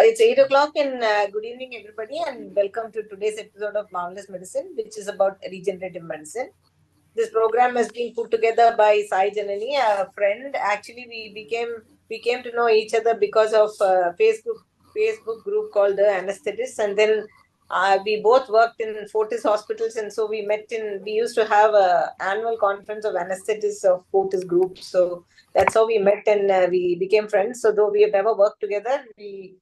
It's 8 o'clock and good evening, everybody, and welcome to today's episode of Marvelous Medicine, which is about regenerative medicine. This program has been put together by Sai Janani, a friend. Actually, we came to know each other because of Facebook group called the Anesthetists, and then we both worked in Fortis hospitals, and so we used to have a annual conference of anesthetists of Fortis group. So that's how we met, and we became friends. So though we have never worked together, we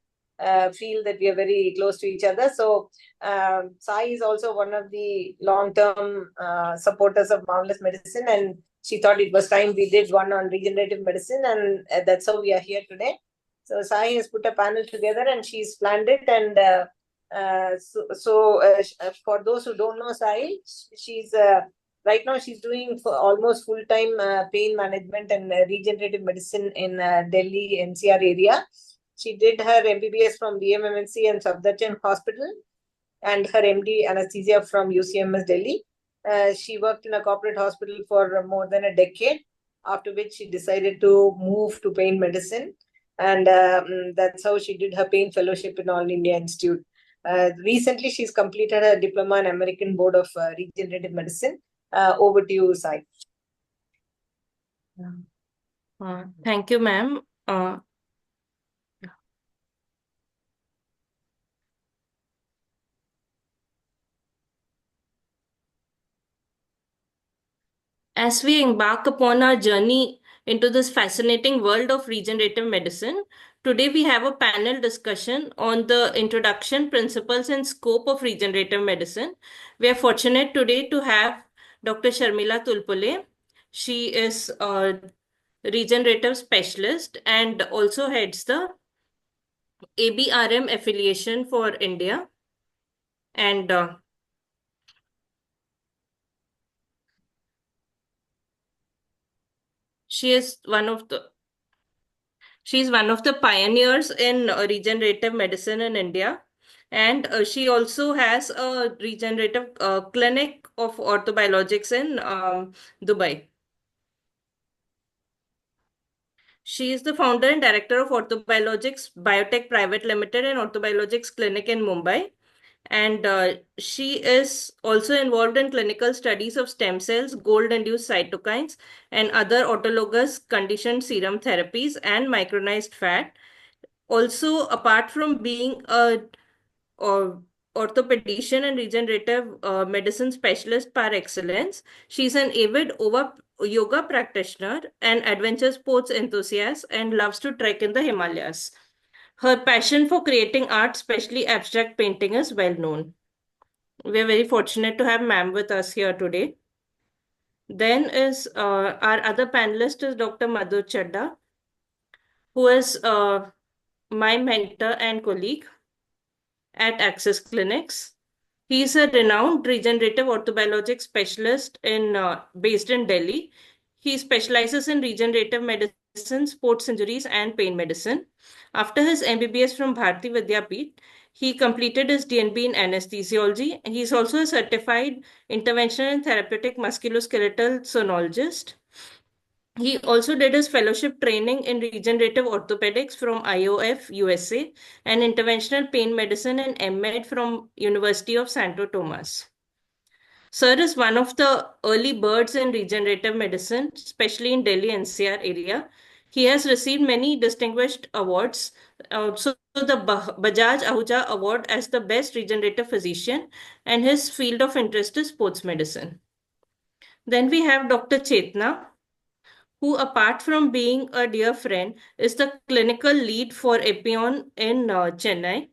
feel that we are very close to each other. So Sai is also one of the long-term supporters of Marvelous Medicine, and she thought it was time we did one on regenerative medicine, and that's how we are here today. So Sai has put a panel together, and she's planned it. And for those who don't know Sai, she's right now she's doing for almost full-time pain management and regenerative medicine in Delhi NCR area. She did her MBBS from BMMNC and Safdarjung Hospital, and her MD anesthesia from UCMS Delhi. She worked in a corporate hospital for more than a decade, after which she decided to move to pain medicine. And that's how she did her pain fellowship in All India Institute. Recently, she's completed her diploma in American Board of Regenerative Medicine. Over to you, Sai. Thank you, ma'am. As we embark upon our journey into this fascinating world of regenerative medicine, today we have a panel discussion on the introduction, principles, and scope of regenerative medicine. We are fortunate today to have Dr. Sharmila Tulpule. She is a regenerative specialist and also heads the ABRM affiliation for India. And she's one of the pioneers in regenerative medicine in India. And she also has a regenerative clinic of orthobiologics in Dubai. She is the founder and director of Orthobiologics Biotech Private Limited and Orthobiologics Clinic in Mumbai. And she is also involved in clinical studies of stem cells, gold-induced cytokines, and other autologous conditioned serum therapies and micronized fat. Also, apart from being a orthopedician and regenerative medicine specialist par excellence, she's an avid yoga practitioner and adventure sports enthusiast and loves to trek in the Himalayas. Her passion for creating art, especially abstract painting, is well known. We're very fortunate to have ma'am with us here today. Then is our other panelist is Dr. Madhu Chadda, who is my mentor and colleague at Access Clinics. He is a renowned regenerative orthobiologic specialist based in Delhi. He specializes in regenerative medicine, sports injuries, and pain medicine. After his MBBS from Bharati Vidyapeeth, he completed his DNB in anesthesiology. He is also a certified interventional and therapeutic musculoskeletal sonologist. He also did his fellowship training in regenerative orthopedics from IOF USA and interventional pain medicine and MED from University of Santo Tomas. Sir is one of the early birds in regenerative medicine, especially in Delhi NCR area. He has received many distinguished awards. So the Bajaj Ahuja Award as the best regenerative physician, and his field of interest is sports medicine. Then we have Dr. Chetna, who, apart from being a dear friend, is the clinical lead for Epion in Chennai.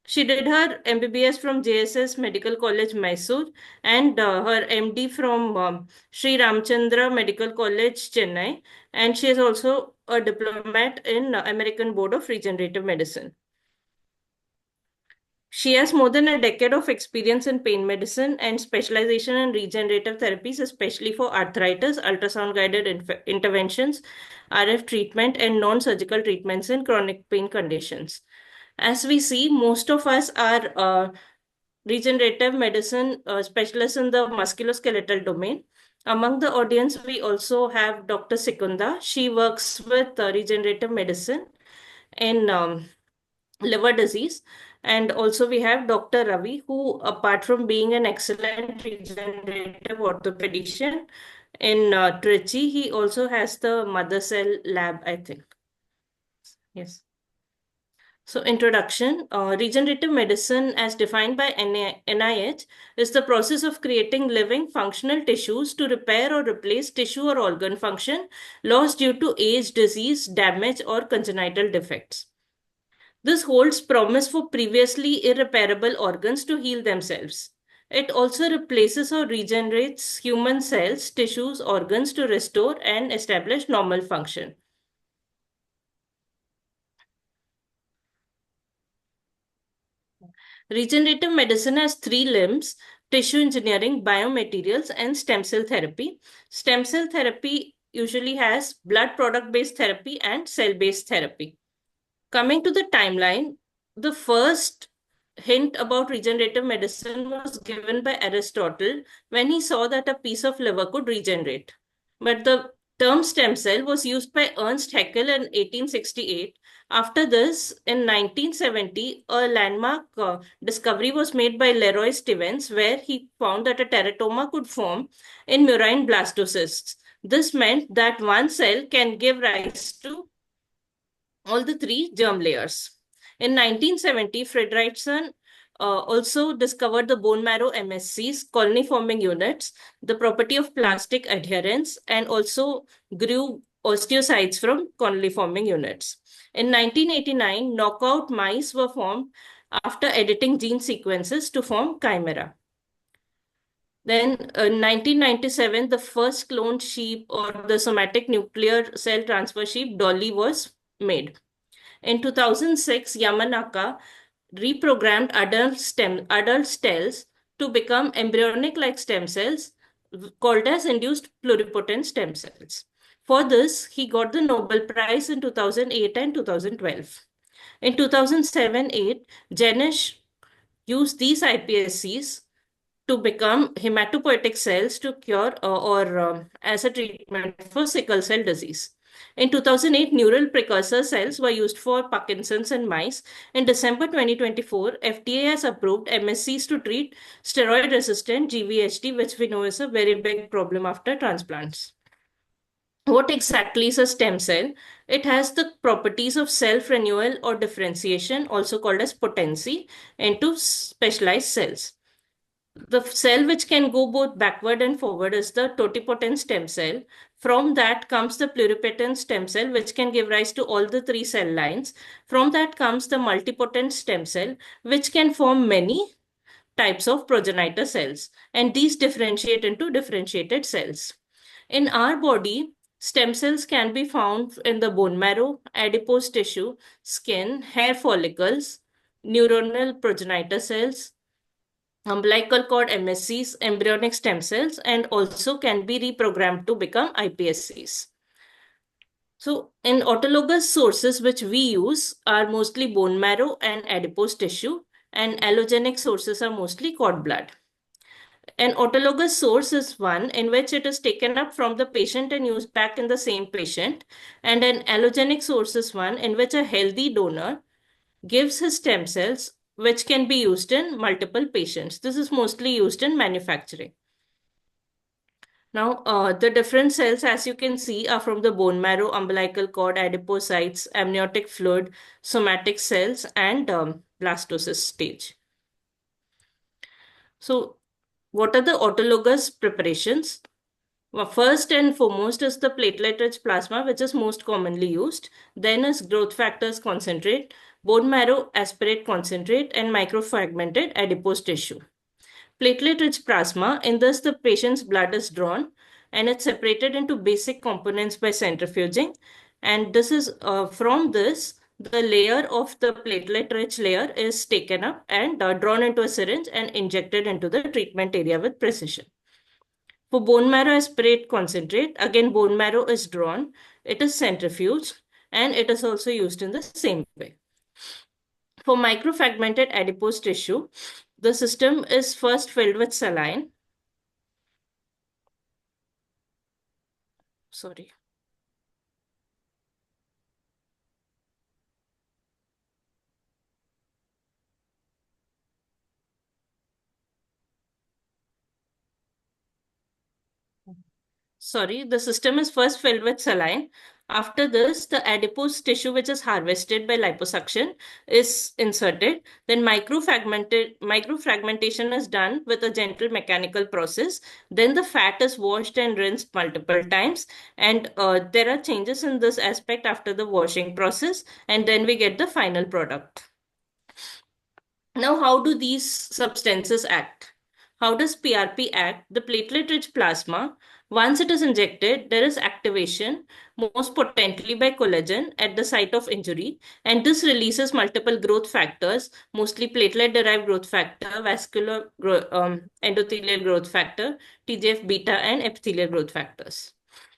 She did her MBBS from JSS Medical College, Mysore, and her MD from Sri Ramchandra Medical College, Chennai. And she is also a diplomat in American Board of Regenerative Medicine. She has more than a decade of experience in pain medicine and specialization in regenerative therapies, especially for arthritis, ultrasound-guided interventions, RF treatment, and non-surgical treatments in chronic pain conditions. As we see, most of us are regenerative medicine specialists in the musculoskeletal domain. Among the audience, we also have Dr. Sikunda. She works with regenerative medicine in liver disease. And also we have Dr. Ravi, who apart from being an excellent regenerative orthopedician in Trichy, he also has the mother cell lab, I think. Yes. So, introduction. Regenerative medicine, as defined by NIH, is the process of creating living, functional tissues to repair or replace tissue or organ function lost due to age, disease, damage, or congenital defects. This holds promise for previously irreparable organs to heal themselves. It also replaces or regenerates human cells, tissues, organs to restore and establish normal function. Regenerative medicine has three limbs: tissue engineering, biomaterials, and stem cell therapy. Stem cell therapy usually has blood product based therapy and cell based therapy. Coming to the timeline, the first hint about regenerative medicine was given by Aristotle when he saw that a piece of liver could regenerate. But the term stem cell was used by Ernst Haeckel in 1868. After this, in 1970, a landmark discovery was made by Leroy Stevens, where he found that a teratoma could form in murine blastocysts. This meant that one cell can give rise to all the three germ layers. In 1970, Frederickson also discovered the bone marrow MSCs, colony forming units, the property of plastic adherence, and also grew osteocytes from colony forming units. In 1989, knockout mice were formed after editing gene sequences to form chimera. Then in 1997, the first cloned sheep or the somatic nuclear cell transfer sheep, Dolly, was made. In 2006, Yamanaka reprogrammed adult cells to become embryonic-like stem cells called as induced pluripotent stem cells. For this, he got the Nobel Prize in 2008 and 2012. In 2007-8, Jenish used these iPSCs to become hematopoietic cells to cure or as a treatment for sickle cell disease. In 2008, neural precursor cells were used for Parkinson's in mice. In December 2024, FDA has approved MSCs to treat steroid resistant GVHD, which we know is a very big problem after transplants. What exactly is a stem cell? It has the properties of self renewal or differentiation, also called as potency, into specialized cells. The cell which can go both backward and forward is the totipotent stem cell. From that comes the pluripotent stem cell, which can give rise to all the three cell lines. From that comes the multipotent stem cell, which can form many types of progenitor cells, and these differentiate into differentiated cells. In our body, stem cells can be found in the bone marrow, adipose tissue, skin, hair follicles, neuronal progenitor cells, umbilical cord MSCs, embryonic stem cells, and also can be reprogrammed to become iPSCs. So, in autologous sources which we use are mostly bone marrow and adipose tissue, and allogenic sources are mostly cord blood. An autologous source is one in which it is taken up from the patient and used back in the same patient, and an allogenic source is one in which a healthy donor gives his stem cells, which can be used in multiple patients. This is mostly used in manufacturing. Now, the different cells, as you can see, are from the bone marrow, umbilical cord, adipocytes, amniotic fluid, somatic cells, and blastocyst stage. So, what are the autologous preparations? Well, first and foremost is the platelet-rich plasma, which is most commonly used. Then is growth factors concentrate, bone marrow aspirate concentrate, and microfragmented adipose tissue. Platelet-rich plasma, in this the patient's blood is drawn and it's separated into basic components by centrifuging. And this is from this, the layer of the platelet-rich layer is taken up and drawn into a syringe and injected into the treatment area with precision. For bone marrow aspirate concentrate, again bone marrow is drawn, it is centrifuged, and it is also used in the same way. For microfragmented adipose tissue, the system is first filled with saline. Sorry. sorry, the system is first filled with saline. After this, the adipose tissue, which is harvested by liposuction, is inserted. Then microfragmentation is done with a gentle mechanical process. Then the fat is washed and rinsed multiple times. And there are changes in this aspect after the washing process. And then we get the final product. Now, how do these substances act? How does PRP act? The platelet-rich plasma, once it is injected, there is activation, most potently by collagen at the site of injury, and this releases multiple growth factors, mostly platelet-derived growth factor, endothelial growth factor, TGF beta, and epithelial growth factors.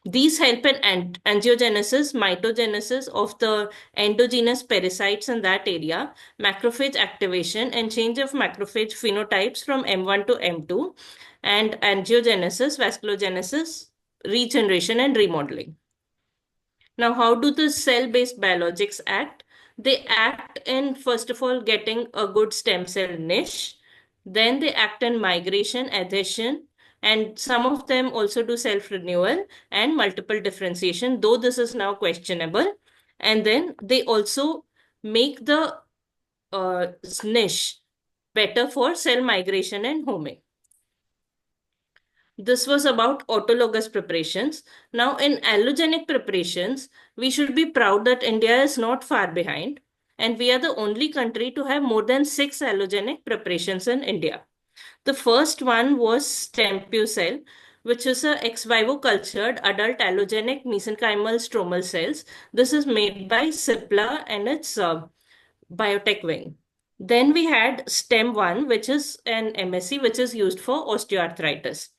These help in angiogenesis, mitogenesis of the endogenous pericytes in that area, macrophage activation, and change of macrophage phenotypes from M1 to M2, and angiogenesis, vasculogenesis, regeneration, and remodeling. Now, how do the cell-based biologics act? They act in, first of all, getting a good stem cell niche. Then they act in migration, adhesion, and some of them also do self-renewal and multiple differentiation, though this is now questionable. And then they also make the niche better for cell migration and homing. This was about autologous preparations. Now, in allogenic preparations, we should be proud that India is not far behind, and we are the only country to have more than 6 allogenic preparations in India. The first one was StemPucell, which is a ex vivo cultured adult allogenic mesenchymal stromal cells. This is made by Cipla and its biotech wing. Then we had STEM1, which is an MSC, which is used for osteoarthritis.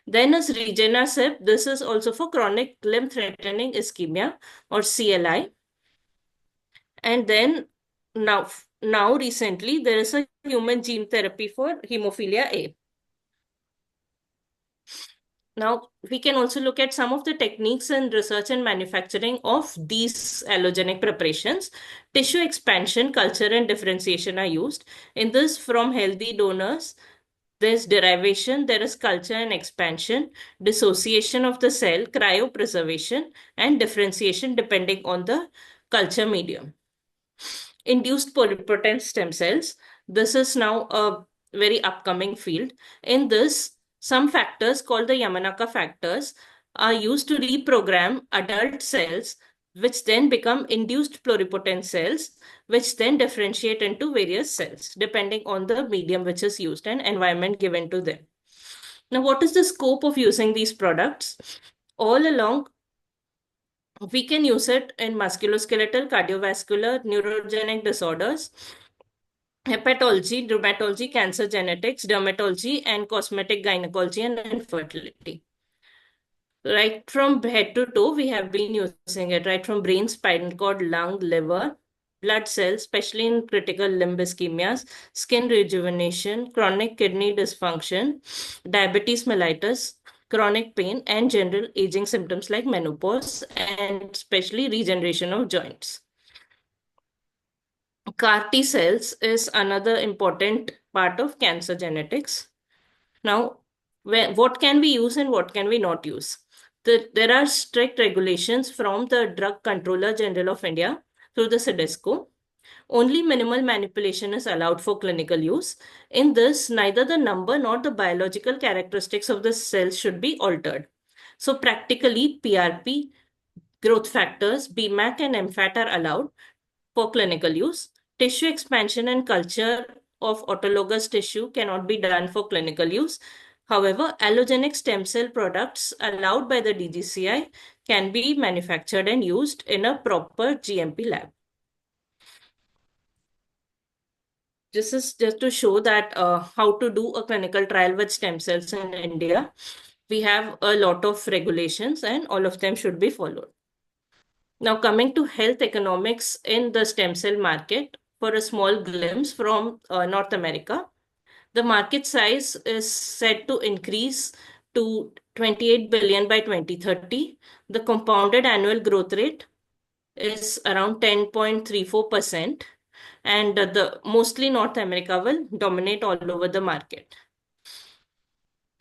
Then is Regenerative. This is also for chronic limb-threatening ischemia or CLI. And then now recently, there is a human gene therapy for hemophilia A. Now, we can also look at some of the techniques in research and manufacturing of these allogenic preparations. Tissue expansion, culture, and differentiation are used. In this, from healthy donors, there's derivation, there is culture and expansion, dissociation of the cell, cryopreservation, and differentiation depending on the culture medium. Induced pluripotent stem cells. This is now a very upcoming field. In this, some factors called the Yamanaka factors are used to reprogram adult cells, which then become induced pluripotent cells, which then differentiate into various cells, depending on the medium which is used and environment given to them. Now, what is the scope of using these products? All along, we can use it in musculoskeletal, cardiovascular, neurogenic disorders, hepatology, rheumatology, cancer genetics, dermatology, and cosmetic gynecology and infertility. Right from head to toe, we have been using it, right from brain, spinal cord, lung, liver, blood cells, especially in critical limb ischemias, skin rejuvenation, chronic kidney dysfunction, diabetes mellitus, chronic pain, and general aging symptoms like menopause, and especially regeneration of joints. CAR T cells is another important part of cancer genetics. Now, what can we use and what can we not use? There are strict regulations from the Drug Controller General of India through the CDSCO. Only minimal manipulation is allowed for clinical use. In this, neither the number nor the biological characteristics of the cells should be altered. So practically, PRP, growth factors, BMAC and MFAT are allowed for clinical use. Tissue expansion and culture of autologous tissue cannot be done for clinical use. However, allogenic stem cell products allowed by the DGCI can be manufactured and used in a proper GMP lab. This is just to show that how to do a clinical trial with stem cells in India. We have a lot of regulations and all of them should be followed. Now, coming to health economics in the stem cell market, for a small glimpse from North America, the market size is set to increase to 28 billion by 2030. The compounded annual growth rate is around 10.34%, and the mostly North America will dominate all over the market.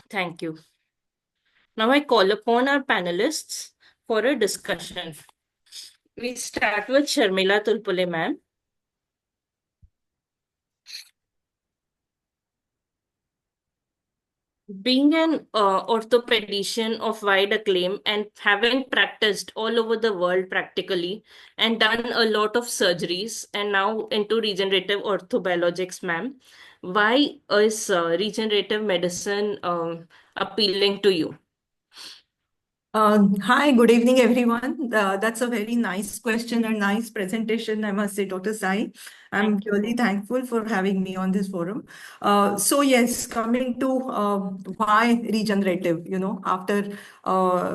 Thank you. Now I call upon our panelists for a discussion. We start with Sharmila Tulpule ma'am. Being an orthopedician of wide acclaim and having practiced all over the world practically and done a lot of surgeries and now into regenerative orthobiologics, ma'am, why is regenerative medicine appealing to you? Hi, good evening, everyone. That's a very nice question and nice presentation, I must say, Dr. Sai. I'm Thank you, really ma'am. thankful for having me on this forum. So yes, coming to why regenerative, after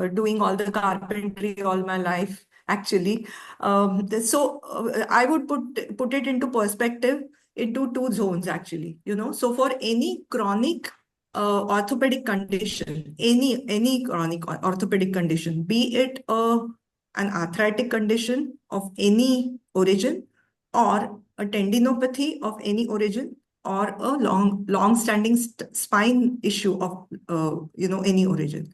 doing all the carpentry all my life, actually. I would put it into perspective into two zones, actually, So for any chronic orthopedic condition, any chronic orthopedic condition, be it an arthritic condition of any origin, or a tendinopathy of any origin, or a long-standing spine issue of any origin.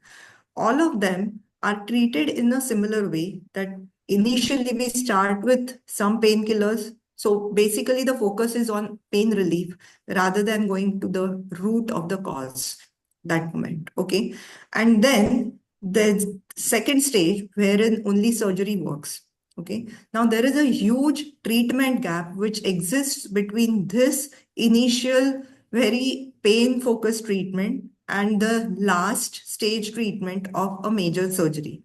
All of them are treated in a similar way that initially we start with some painkillers. So basically, the focus is on pain relief rather than going to the root of the cause that moment. Okay. And then the second stage wherein only surgery works. Okay. Now there is a huge treatment gap which exists between this initial very pain focused treatment and the last stage treatment of a major surgery.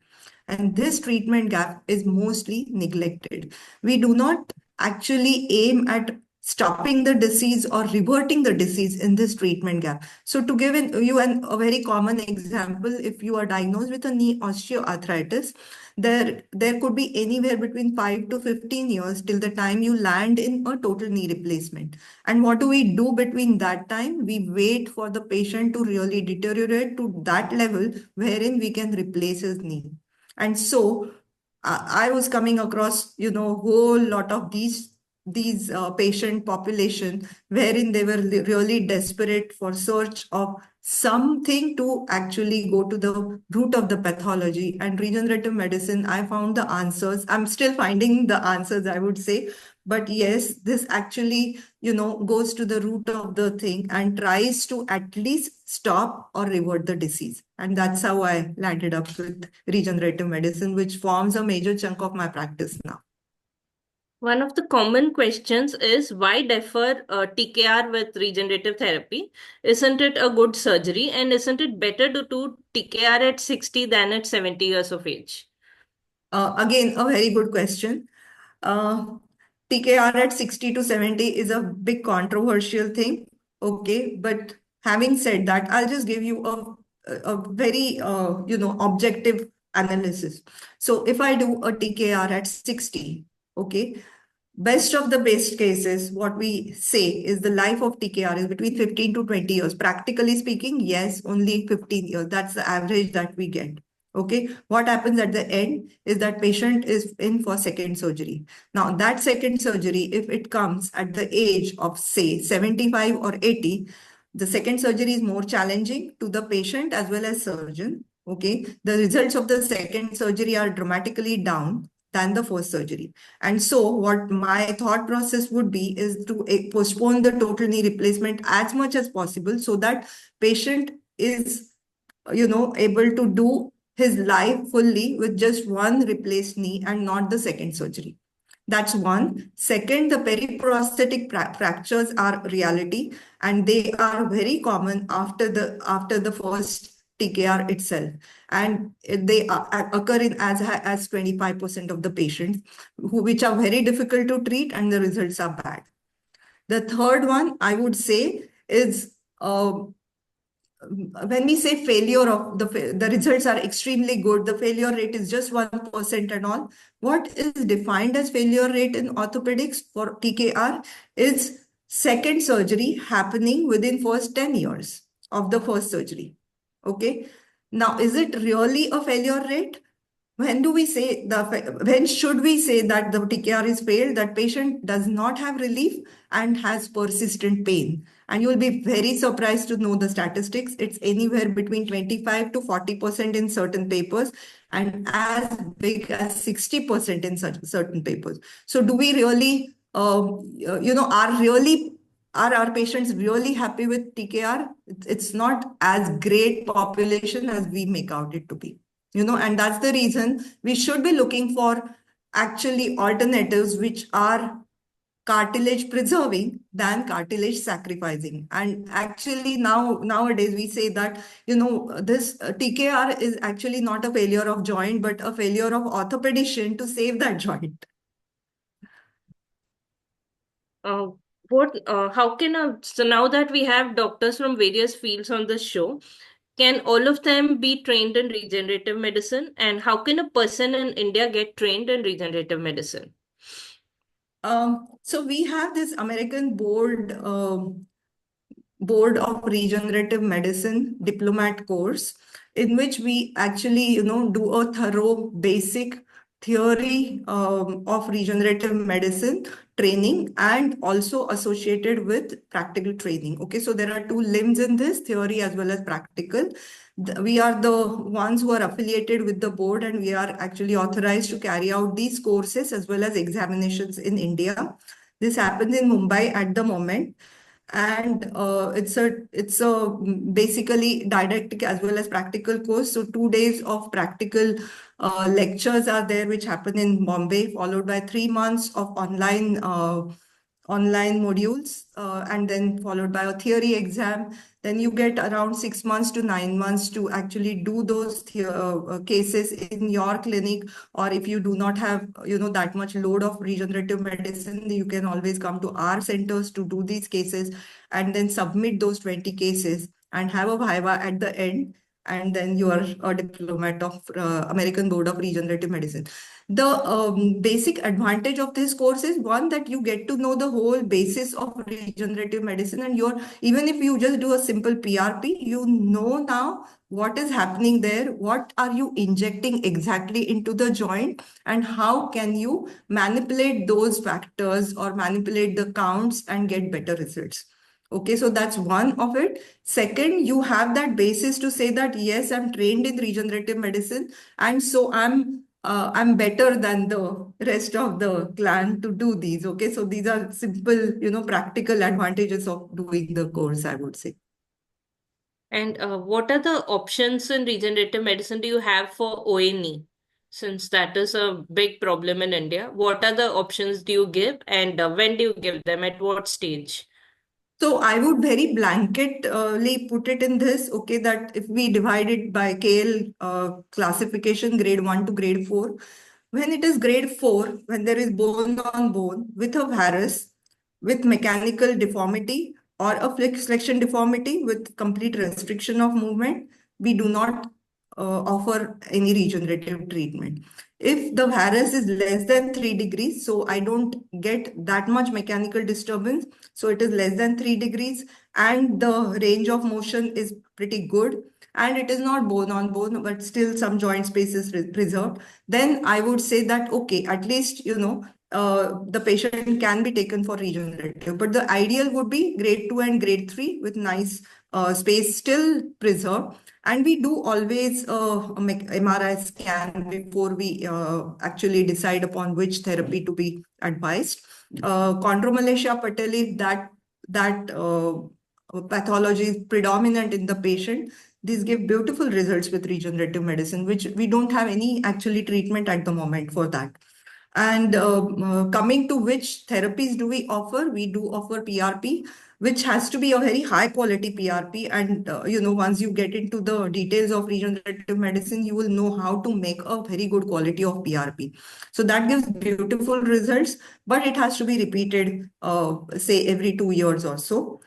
And this treatment gap is mostly neglected. We do not actually aim at stopping the disease or reverting the disease in this treatment gap. So to give a very common example, if you are diagnosed with a knee osteoarthritis, there could be anywhere between 5 to 15 years till the time you land in a total knee replacement. And what do we do between that time? We wait for the patient to really deteriorate to that level wherein we can replace his knee. And so I was coming across, whole lot of these patient population wherein they were really desperate for search of something to actually go to the root of the pathology. And regenerative medicine, I found the answers. I'm still finding the answers, I would say. But yes, this actually, goes to the root of the thing and tries to at least stop or revert the disease. And that's how I landed up with regenerative medicine, which forms a major chunk of my practice now. One of the common questions is why defer TKR with regenerative therapy? Isn't it a good surgery? And isn't it better to do TKR at 60 than at 70 years of age? Again, a very good question. Uh, TKR at 60 to 70 is a big controversial thing. Okay. But having said that, I'll just give you a very, objective analysis. So if I do a TKR at 60, okay, best of the best cases, what we say is the life of TKR is between 15 to 20 years. Practically speaking, yes, only 15 years. That's the average that we get. Okay. What happens at the end is that patient is in for second surgery. Now, that second surgery, if it comes at the age of, say, 75 or 80, the second surgery is more challenging to the patient as well as surgeon. Okay. The results of the second surgery are dramatically down than the first surgery. And so what my thought process would be is to postpone the total knee replacement as much as possible so that patient is, able to do his life fully with just one replaced knee and not the second surgery. That's one. Second, the periprosthetic fractures are reality, and they are very common after the first TKR itself, and they occur in as high as 25% of the patients, which are very difficult to treat, and the results are bad. The third one I would say is when we say failure of the results are extremely good, the failure rate is just 1% and all. What is defined as failure rate in orthopedics for TKR is second surgery happening within first 10 years of the first surgery. Okay. Now, is it really a failure rate? when should we say that the TKR is failed? That patient does not have relief and has persistent pain. And you will be very surprised to know the statistics. It's anywhere between 25 to 40% in certain papers and as big as 60% in such certain papers. So do we really, are our patients really happy with TKR? It's not as great population as we make out it to be. And that's the reason we should be looking for actually alternatives which are cartilage preserving than cartilage sacrificing. And actually nowadays we say that this TKR is actually not a failure of joint but a failure of orthopedician to save that joint. Uh, so now that we have doctors from various fields on the show, can all of them be trained in regenerative medicine? And how can a person in India get trained in regenerative medicine? So we have this American Board of Regenerative Medicine diplomat course in which we actually, do a thorough basic theory of regenerative medicine training and also associated with practical training. Okay, so there are two limbs in this, theory as well as practical. We are the ones who are affiliated with the board and we are actually authorized to carry out these courses as well as examinations in India. This happens in Mumbai at the moment, and it's a basically didactic as well as practical course. So 2 days of practical lectures are there which happen in Bombay, followed by 3 months of online modules, and then followed by a theory exam. Then you get around 6 months to 9 months to actually do those cases in your clinic. Or if you do not have that much load of regenerative medicine, you can always come to our centers to do these cases and then submit those 20 cases and have a viva at the end, and then you are a diplomat of American Board of Regenerative Medicine. The basic advantage of this course is one, that you get to know the whole basis of regenerative medicine, and even if you just do a simple PRP, you know now what is happening there, what are you injecting exactly into the joint, and how can you manipulate those factors or manipulate the counts and get better results. Okay, so that's one of it. Second, you have that basis to say that, yes, I'm trained in regenerative medicine, and so I'm better than the rest of the clan to do these. Okay, so these are simple, practical advantages of doing the course, I would say. And what are the options in regenerative medicine do you have for ONE? Since that is a big problem in India, what are the options do you give, and when do you give them? At what stage? So I would very blanketly put it in this, okay, that if we divide it by KL classification, grade 1 to grade 4, when it is grade 4, when there is bone on bone with a varus, with mechanical deformity or a flexion deformity with complete restriction of movement, we do not offer any regenerative treatment. If the varus is less than 3 degrees, so I don't get that much mechanical disturbance, so it is less than 3 degrees and the range of motion is pretty good, and it is not bone on bone, but still some joint space is preserved, then I would say that, okay, at least, the patient can be taken for regenerative. But the ideal would be grade 2 and grade 3 with nice space still preserved. And we do always MRI scan before we actually decide upon which therapy to be advised. Chondromalacia patelli, that pathology is predominant in the patient. These give beautiful results with regenerative medicine, which we don't have any actually treatment at the moment for that. And coming to which therapies do we offer? We do offer PRP, which has to be a very high quality PRP. And, once you get into the details of regenerative medicine, you will know how to make a very good quality of PRP. So that gives beautiful results, but it has to be repeated, say, every 2 years or so.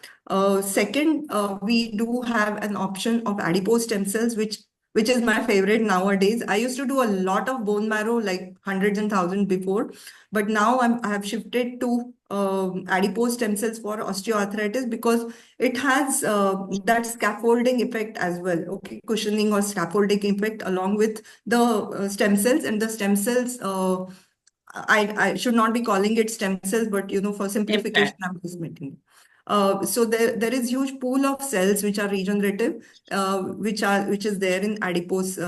Second, we do have an option of adipose stem cells, which is my favorite nowadays. I used to do a lot of bone marrow, like hundreds and thousands before, but now I have shifted to adipose stem cells for osteoarthritis because it has that scaffolding effect as well. Okay, cushioning or scaffolding effect along with the stem cells, and the stem cells. I should not be calling it stem cells, but for simplification, Impact. I'm just making it. So there is huge pool of cells which are regenerative, which is there in adipose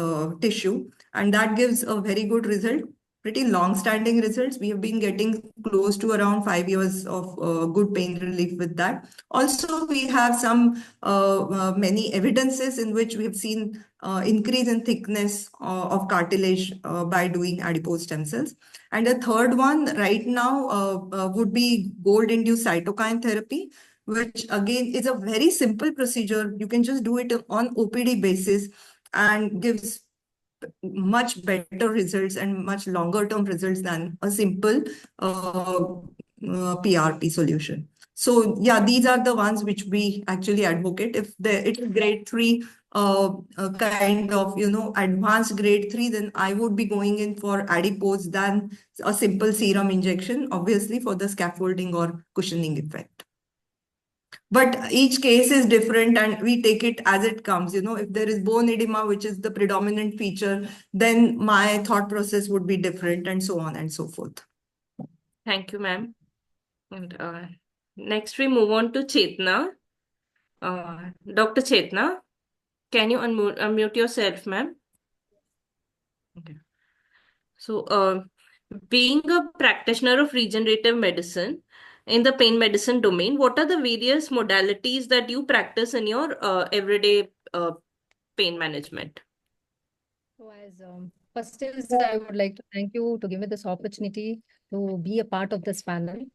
tissue, and that gives a very good result. Pretty long-standing results. We have been getting close to around 5 years of good pain relief with that. Also, we have some many evidences in which we have seen increase in thickness of cartilage by doing adipose stem cells. And the third one right now would be gold-induced cytokine therapy, which again is a very simple procedure. You can just do it on OPD basis and gives much better results and much longer term results than a simple PRP solution. So yeah, these are the ones which we actually advocate. If it is grade 3, kind of advanced grade 3, then I would be going in for adipose than a simple serum injection, obviously for the scaffolding or cushioning effect. But each case is different and we take it as it comes. If there is bone edema, which is the predominant feature, then my thought process would be different, and so on and so forth. Thank you, ma'am. And next we move on to Chetna. Dr. Chetna, can you unmute yourself, ma'am? Okay. So, being a practitioner of regenerative medicine in the pain medicine domain, what are the various modalities that you practice in your everyday pain management? So first is I would like to thank you to give me this opportunity to be a part of this panel.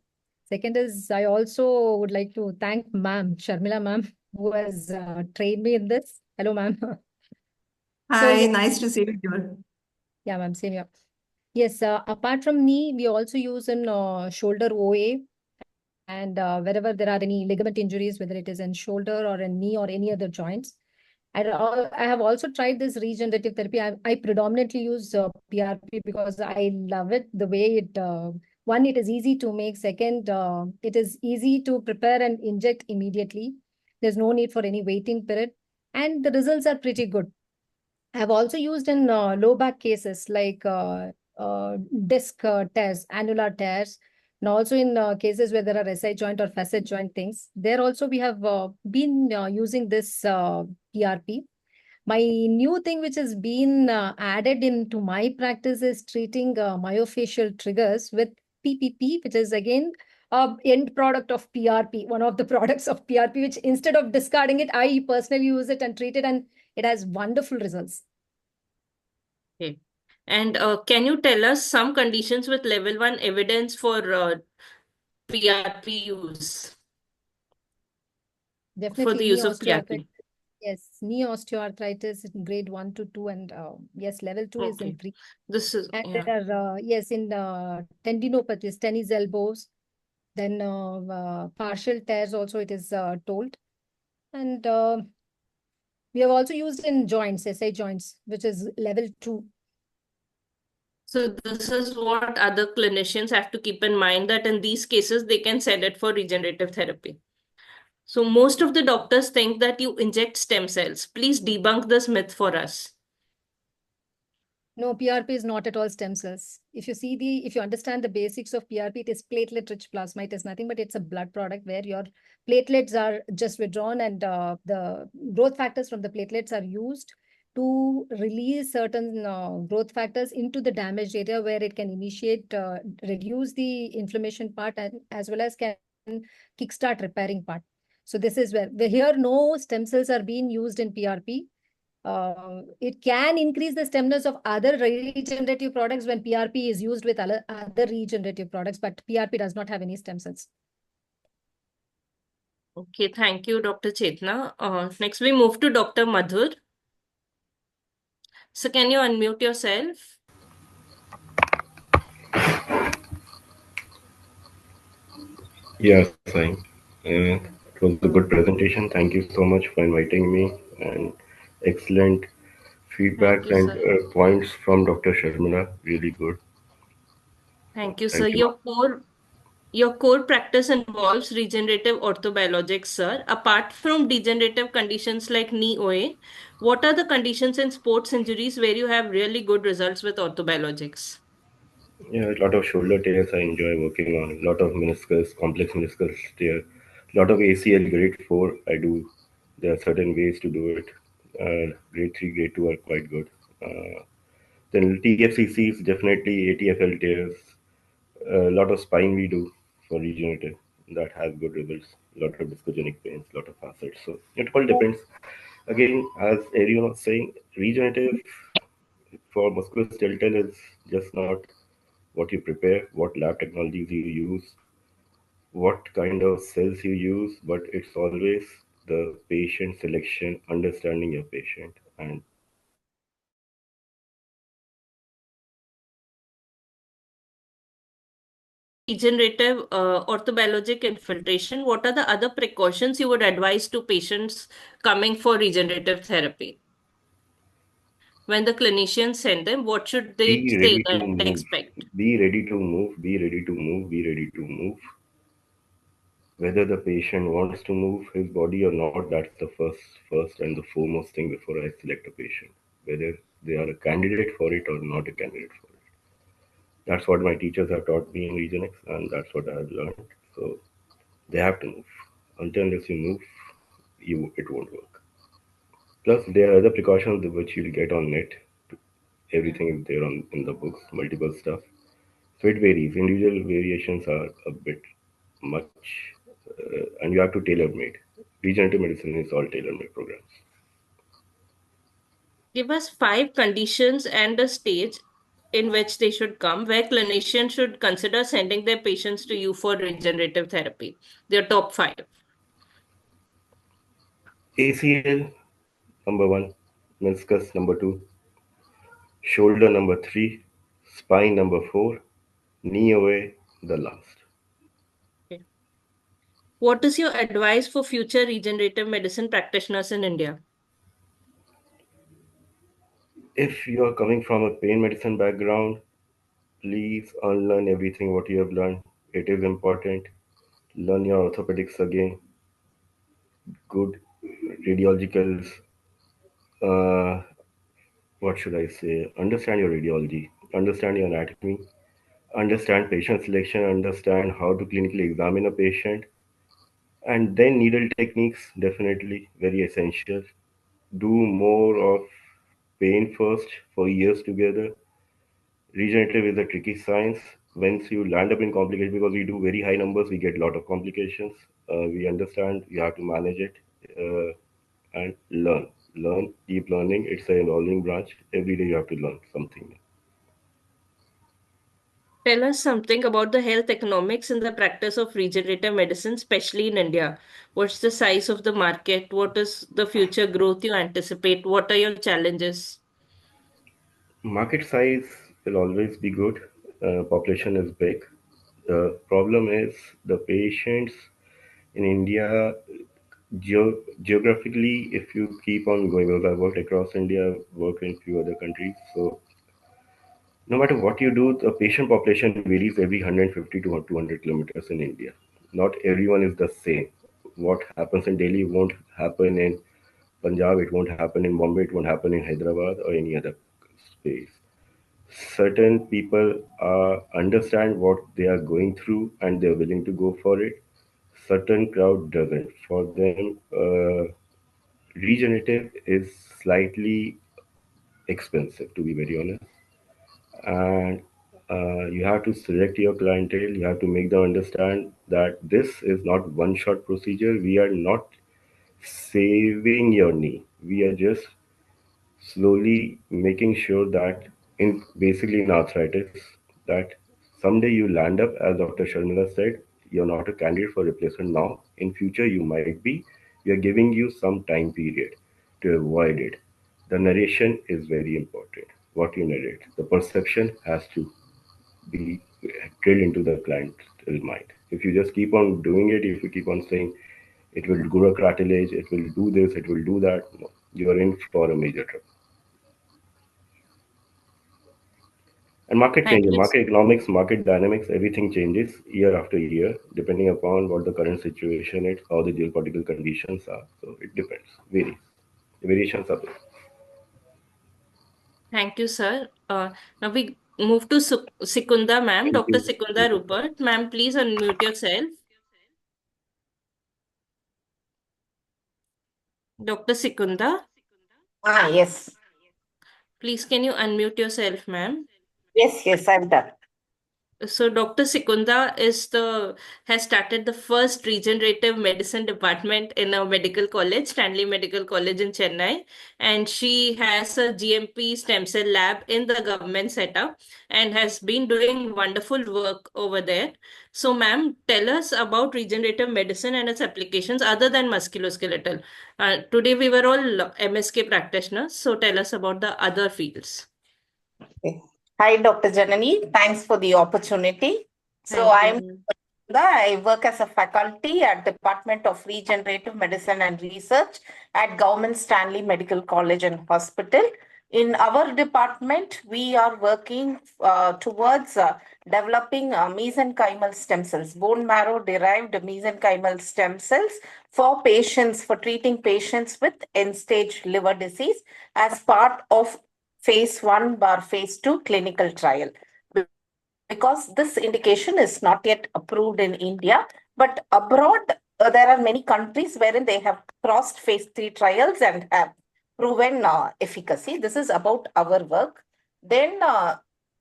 Second is I also would like to thank ma'am, Sharmila ma'am, who has trained me in this. Hello, ma'am. Hi, yeah, nice to see you here. yeah, ma'am, same here. Yes, apart from knee, we also use in shoulder OA, and wherever there are any ligament injuries, whether it is in shoulder or in knee or any other joints. I have also tried this regenerative therapy. I predominantly use PRP because I love it. The way one, it is easy to make. Second, it is easy to prepare and inject immediately. There's no need for any waiting period. And the results are pretty good. I have also used in low back cases like disc tears, annular tears, and also in cases where there are SI joint or facet joint things. There also we have been using this PRP. My new thing which has been added into my practice is treating myofascial triggers with PPP, which is again end product of PRP, one of the products of PRP, which instead of discarding it, I personally use it and treat it, and it has wonderful results. Okay. And can you tell us some conditions with level 1 evidence for PRP use? For Definitely the knee use of osteoarthritis. PRP? Yes, knee osteoarthritis in grade 1 to 2, and yes, level 2 is in Okay. 3. This is, And yeah. there are, yes, in tendinopathies, tennis elbows, then partial tears also it is told. And we have also used in joints, SI joints, which is level 2. So this is what other clinicians have to keep in mind, that in these cases, they can send it for regenerative therapy. So most of the doctors think that you inject stem cells. Please debunk this myth for us. No, PRP is not at all stem cells. If you understand the basics of PRP, it is platelet-rich plasma. It is nothing but it's a blood product where your platelets are just withdrawn, and the growth factors from the platelets are used to release certain growth factors into the damaged area where it can initiate, reduce the inflammation part, and as well as can kickstart repairing part. So this is where here no stem cells are being used in PRP. It can increase the stemness of other regenerative products when PRP is used with other regenerative products, but PRP does not have any stem cells. Okay, thank you, Dr. Chetna. Next, we move to Dr. Madhur. So can you unmute yourself? Yes, it was a good presentation. Thank you so much for inviting me, and excellent Thank feedbacks you, and sir. points from Dr. Sharmila. Really good. Thank you, sir. Thank you. Your core Your core practice involves regenerative orthobiologics, sir. Apart from degenerative conditions like knee OA, what are the conditions in sports injuries where you have really good results with orthobiologics? Yeah, a lot of shoulder tears I enjoy working on. A lot of meniscus, complex meniscus tear. A lot of ACL grade 4 I do. There are certain ways to do it. Grade 3, grade 2 are quite good. Then TFCCs, definitely ATFL tears. A lot of spine we do for regenerative. That has good results. A lot of discogenic pains, a lot of facets. So it all depends. Again, as everyone was saying, regenerative for musculoskeletal is just not what you prepare, what lab technologies you use, what kind of cells you use, but it's always the patient selection, understanding your patient. And Regenerative orthobiologic infiltration, what are the other precautions you would advise to patients coming for regenerative therapy? When the clinicians send them, what should they be say ready to that move. expect? Be ready to move. Be ready to move. Be ready to move. Whether the patient wants to move his body or not, that's the first and the foremost thing before I select a patient. Whether they are a candidate for it or not a candidate for it. That's what my teachers have taught me in Regenix, and that's what I have learned. So they have to move. Until unless you move, it won't work. Plus, there are other precautions which you'll get on net. Everything is there on in the books, multiple stuff. So it varies. Individual variations are a bit much, and you have to tailor made. Regenerative medicine is all tailor made programs. Give us 5 conditions and a stage in which they should come, where clinicians should consider sending their patients to you for regenerative therapy. Their top 5. ACL number one, meniscus number two, shoulder number three, spine number four, knee away the last. Okay. What is your advice for future regenerative medicine practitioners in India? If you are coming from a pain medicine background, please unlearn everything what you have learned. It is important. Learn your orthopedics again. Good radiologicals. Uh, what should I say? Understand your radiology. Understand your anatomy. Understand patient selection. Understand how to clinically examine a patient. And then needle techniques, definitely very essential. Do more of pain first for years together. Regenerative is a tricky science. Once you land up in complications, because we do very high numbers, we get a lot of complications. We understand you have to manage it and learn. Learn, keep learning. It's an evolving branch. Every day you have to learn something. Tell us something about the health economics in the practice of regenerative medicine, especially in India. What's the size of the market? What is the future growth you anticipate? What are your challenges? Market size will always be good. Population is big. The problem is the patients in India geographically, if you keep on going, because I worked across India, worked in few other countries, so no matter what you do, the patient population varies every 150 to 200 kilometers in India. Not everyone is the same. What happens in Delhi won't happen in Punjab, it won't happen in Bombay, it won't happen in Hyderabad or any other space. Certain people understand what they are going through and they're willing to go for it. Certain crowd doesn't. For them, regenerative is slightly expensive, to be very honest. And you have to select your clientele. You have to make them understand that this is not one shot procedure. We are not saving your knee. We are just slowly making sure that in basically in arthritis that someday you land up, as Dr. Sharmila said, you're not a candidate for replacement now. In future you might be. We are giving you some time period to avoid it. The narration is very important. What you narrate, the perception has to be drilled into the client's mind. If you just keep on doing it, if you keep on saying it will grow cartilage, it will do this, it will do that, no, you are in for a major trouble. And market Thank changes, you. market economics, market dynamics, everything changes year after year, depending upon what the current situation is, how the geopolitical conditions are. So it depends, varies. The variations are there. Thank you, sir. Now we move to Sikunda, ma'am. Thank Dr. you. Sikunda Rupert. Ma'am, please unmute yourself. Dr. Sikunda, Yes. please can you unmute yourself, ma'am? Yes, I've done. So Dr. Sikunda has started the first regenerative medicine department in a medical college, Stanley Medical College in Chennai, and she has a GMP stem cell lab in the government setup and has been doing wonderful work over there. So, ma'am, tell us about regenerative medicine and its applications other than musculoskeletal. Today we were all MSK practitioners, so tell us about the other fields. Okay. Hi, Dr. Janani. Thanks for the opportunity. So Thank you, I'm ma'am. I work as a faculty at Department of Regenerative Medicine and Research at Government Stanley Medical College and Hospital. In our department, we are working towards developing mesenchymal stem cells, bone marrow derived mesenchymal stem cells for patients, for treating patients with end-stage liver disease as part of phase 1 bar phase 2 clinical trial, because this indication is not yet approved in India, but abroad there are many countries wherein they have crossed phase 3 trials and have proven efficacy. This is about our work. Then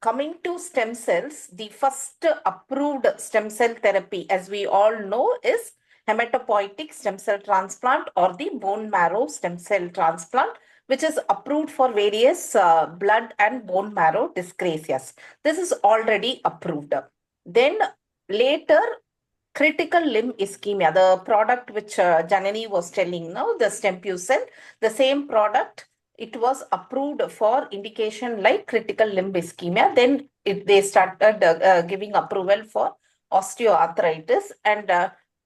coming to stem cells, the first approved stem cell therapy, as we all know, is hematopoietic stem cell transplant or the bone marrow stem cell transplant, which is approved for various blood and bone marrow dyscrasias. This is already approved. Then later, critical limb ischemia, the product which Janani was telling now, the Stempucel, the same product, it was approved for indication like critical limb ischemia. Then they started giving approval for osteoarthritis. And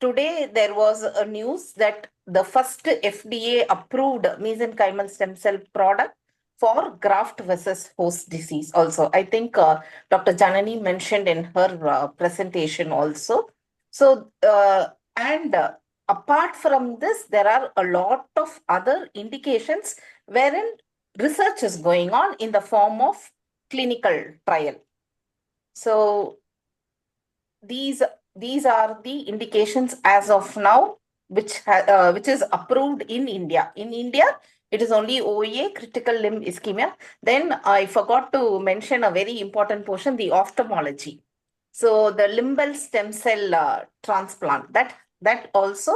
today there was a news that the first FDA approved mesenchymal stem cell product for graft versus host disease also. I think Dr. Janani mentioned in her presentation also. So, and apart from this, there are a lot of other indications wherein research is going on in the form of clinical trial. So, these these are the indications as of now, which is approved in India. In India, it is only OA, critical limb ischemia. Then I forgot to mention a very important portion, the ophthalmology. So the limbal stem cell transplant, that also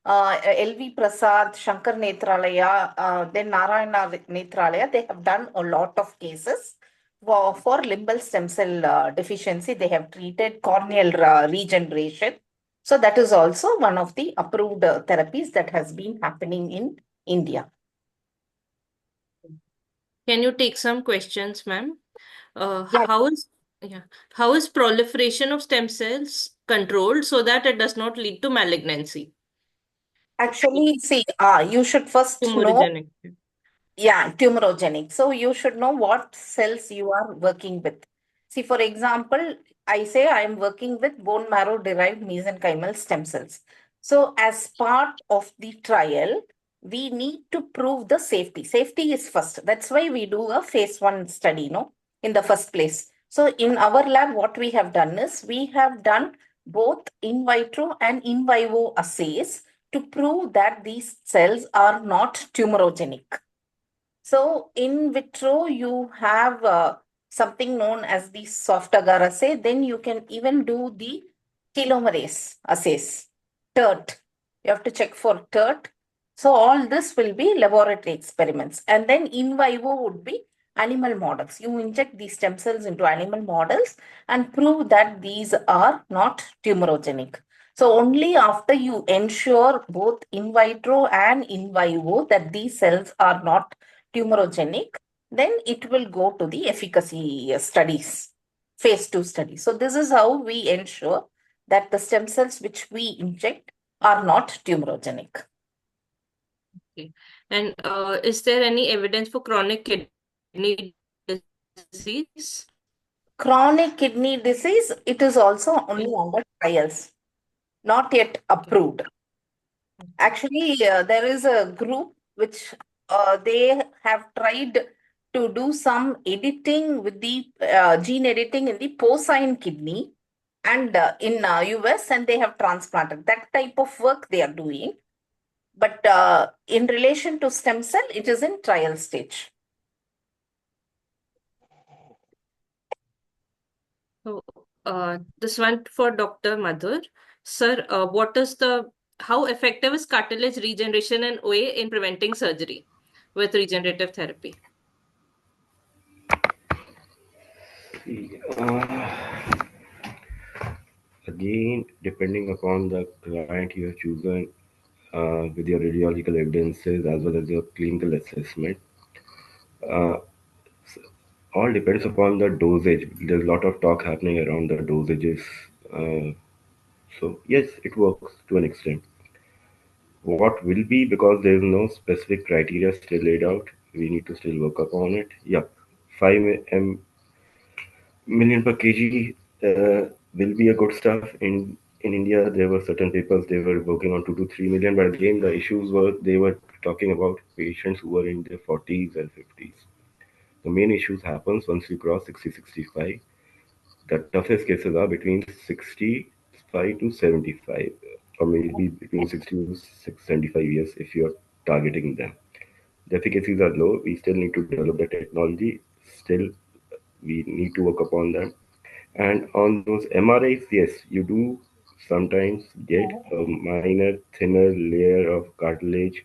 LV Prasad, Shankar Netralaya, then Narayana Netralaya, they have done a lot of cases for limbal stem cell deficiency. They have treated corneal regeneration. So that is also one of the approved therapies that has been happening in India. Can you take some questions, ma'am? Uh, Yeah. how is yeah, how is proliferation of stem cells controlled so that it does not lead to malignancy? Actually, see, you should first know. Tumorigenic. Yeah, tumorigenic. So you should know what cells you are working with. See, for example, I say I am working with bone marrow derived mesenchymal stem cells. So as part of the trial, we need to prove the safety. Safety is first. That's why we do a phase 1 study, no, in the first place. So in our lab, what we have done is we have done both in vitro and in vivo assays to prove that these cells are not tumorigenic. So in vitro, you have something known as the soft agar assay. Then you can even do the telomerase assays, TERT. You have to check for TERT. So all this will be laboratory experiments. And then in vivo would be animal models. You inject these stem cells into animal models and prove that these are not tumorigenic. So only after you ensure both in vitro and in vivo that these cells are not tumorigenic, then it will go to the efficacy studies, phase 2 study. So this is how we ensure that the stem cells which we inject are not tumorigenic. Okay. And is there any evidence for chronic kidney disease? chronic kidney disease, it is also only under trials, not yet approved. Actually, there is a group which they have tried to do some editing with the gene editing in the porcine kidney and in US, and they have transplanted. That type of work they are doing. But in relation to stem cell, it is in trial stage. So, this one for Dr. Madhur. Sir, how effective is cartilage regeneration and OA in preventing surgery with regenerative therapy? Uh, Again, depending upon the client you have chosen, with your radiological evidences as well as your clinical assessment, uh, all depends upon the dosage. There's a lot of talk happening around the dosages. Uh, so yes, it works to an extent. What will be, because there is no specific criteria still laid out, we need to still work upon it. Yep, 5 million per kg will be a good stuff. In India, there were certain papers they were working on 2 to 3 million, but again, the issues were they were talking about patients who were in their 40s and 50s. The main issues happens once you cross 60, 65. The toughest cases are between 65 to 75, or maybe between 60 to 75 years if you're targeting them. The efficacies are low. We still need to develop the technology. Still, we need to work upon them. And on those MRIs, yes, you do sometimes get a minor thinner layer of cartilage.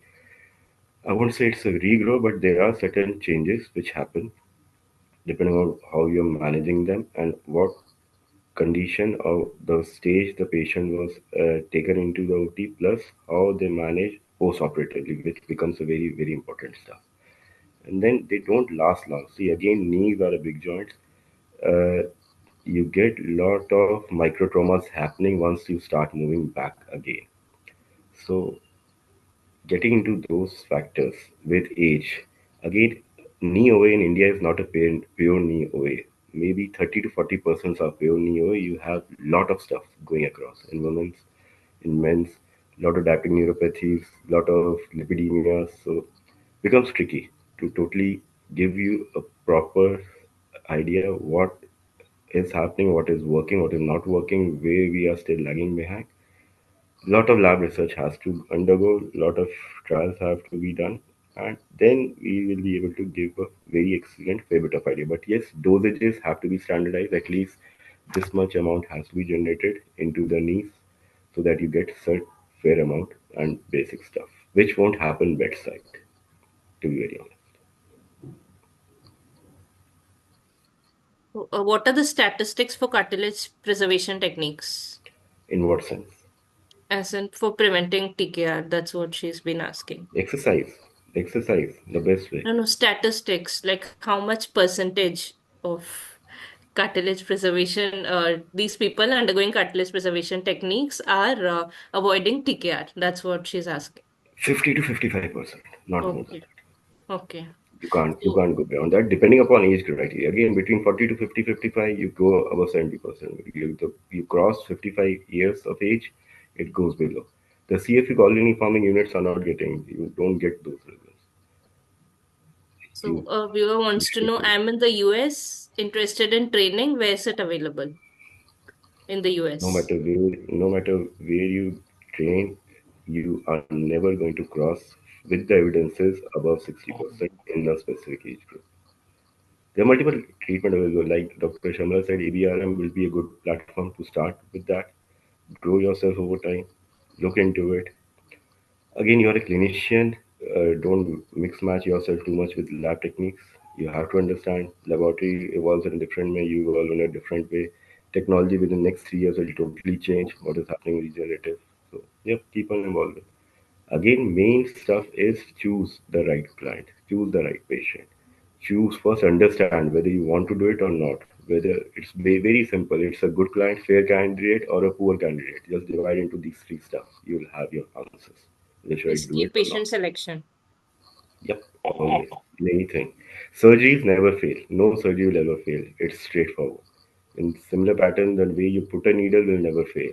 I won't say it's a regrow, but there are certain changes which happen depending on how you're managing them and what condition or the stage the patient was taken into the OT, plus how they manage post-operatively, which becomes a very, very important stuff. And then they don't last long. See, again, knees are a big joint. Uh, you get lot of micro traumas happening once you start moving back again. So getting into those factors with age, again, knee OA in India is not a pure knee OA. Maybe 30 to 40% are pure knee OA. You have lot of stuff going across in women's, in men's, lot of diabetic neuropathies, lot of lipidemia. So becomes tricky to totally give you a proper idea what is happening, what is working, what is not working, where we are still lagging behind. Lot of lab research has to undergo, lot of trials have to be done, and then we will be able to give a very excellent fair bit of idea. But yes, dosages have to be standardized. At least this much amount has to be generated into the knees so that you get such fair amount and basic stuff, which won't happen bedside, to be very honest. What are the statistics for cartilage preservation techniques? In what sense? As in for preventing TKR, that's what she's been asking. Exercise. Exercise, the best way. No, statistics, like how much percentage of cartilage preservation, these people undergoing cartilage preservation techniques are avoiding TKR. That's what she's asking. 50 to 55%, not more than Okay. that. Okay. You So, can't go beyond that. Depending upon age criteria, again between 40 to 50, 55, you go above 70%. You cross 55 years of age, it goes below. The CFE colony forming units are not getting. You don't get those results. so You a viewer you wants to should know, do. I'm in the US, interested in training. Where is it available in the US? No matter where you train, you are never going to cross with the evidences above 60% in a specific age group. There are multiple treatment available. Like Dr. Shamla said, ABRM will be a good platform to start with that. Grow yourself over time. Look into it. Again, you're a clinician. Don't mix match yourself too much with lab techniques. You have to understand laboratory evolves in a different way. You evolve in a different way. Technology within the next 3 years will totally change what is happening in regenerative. So, yeah, keep on evolving. Again, main stuff is choose the right client, choose the right patient. Choose first, understand whether you want to do it or not. Whether it's very simple, it's a good client, fair candidate, or a poor candidate. Just divide into these three stuff. You'll have your answers. Whether should I do Basically, it or not? patient selection. Yep, always. In anything. Surgeries never fail. No surgery will ever fail. It's straightforward. In similar pattern, the way you put a needle will never fail.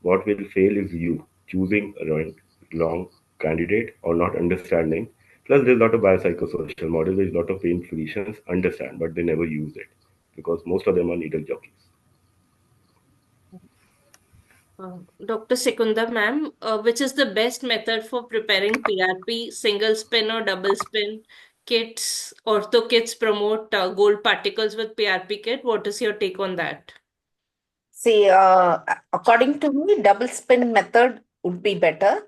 What will fail is you choosing a wrong candidate or not understanding. Plus, there's a lot of biopsychosocial models, there's a lot of pain physicians understand, but they never use it because most of them are needle jockeys. Dr. Sekunda, ma'am, which is the best method for preparing PRP, single spin or double spin kits? Ortho kits promote gold particles with PRP kit. What is your take on that? See, according to me, double spin method would be better.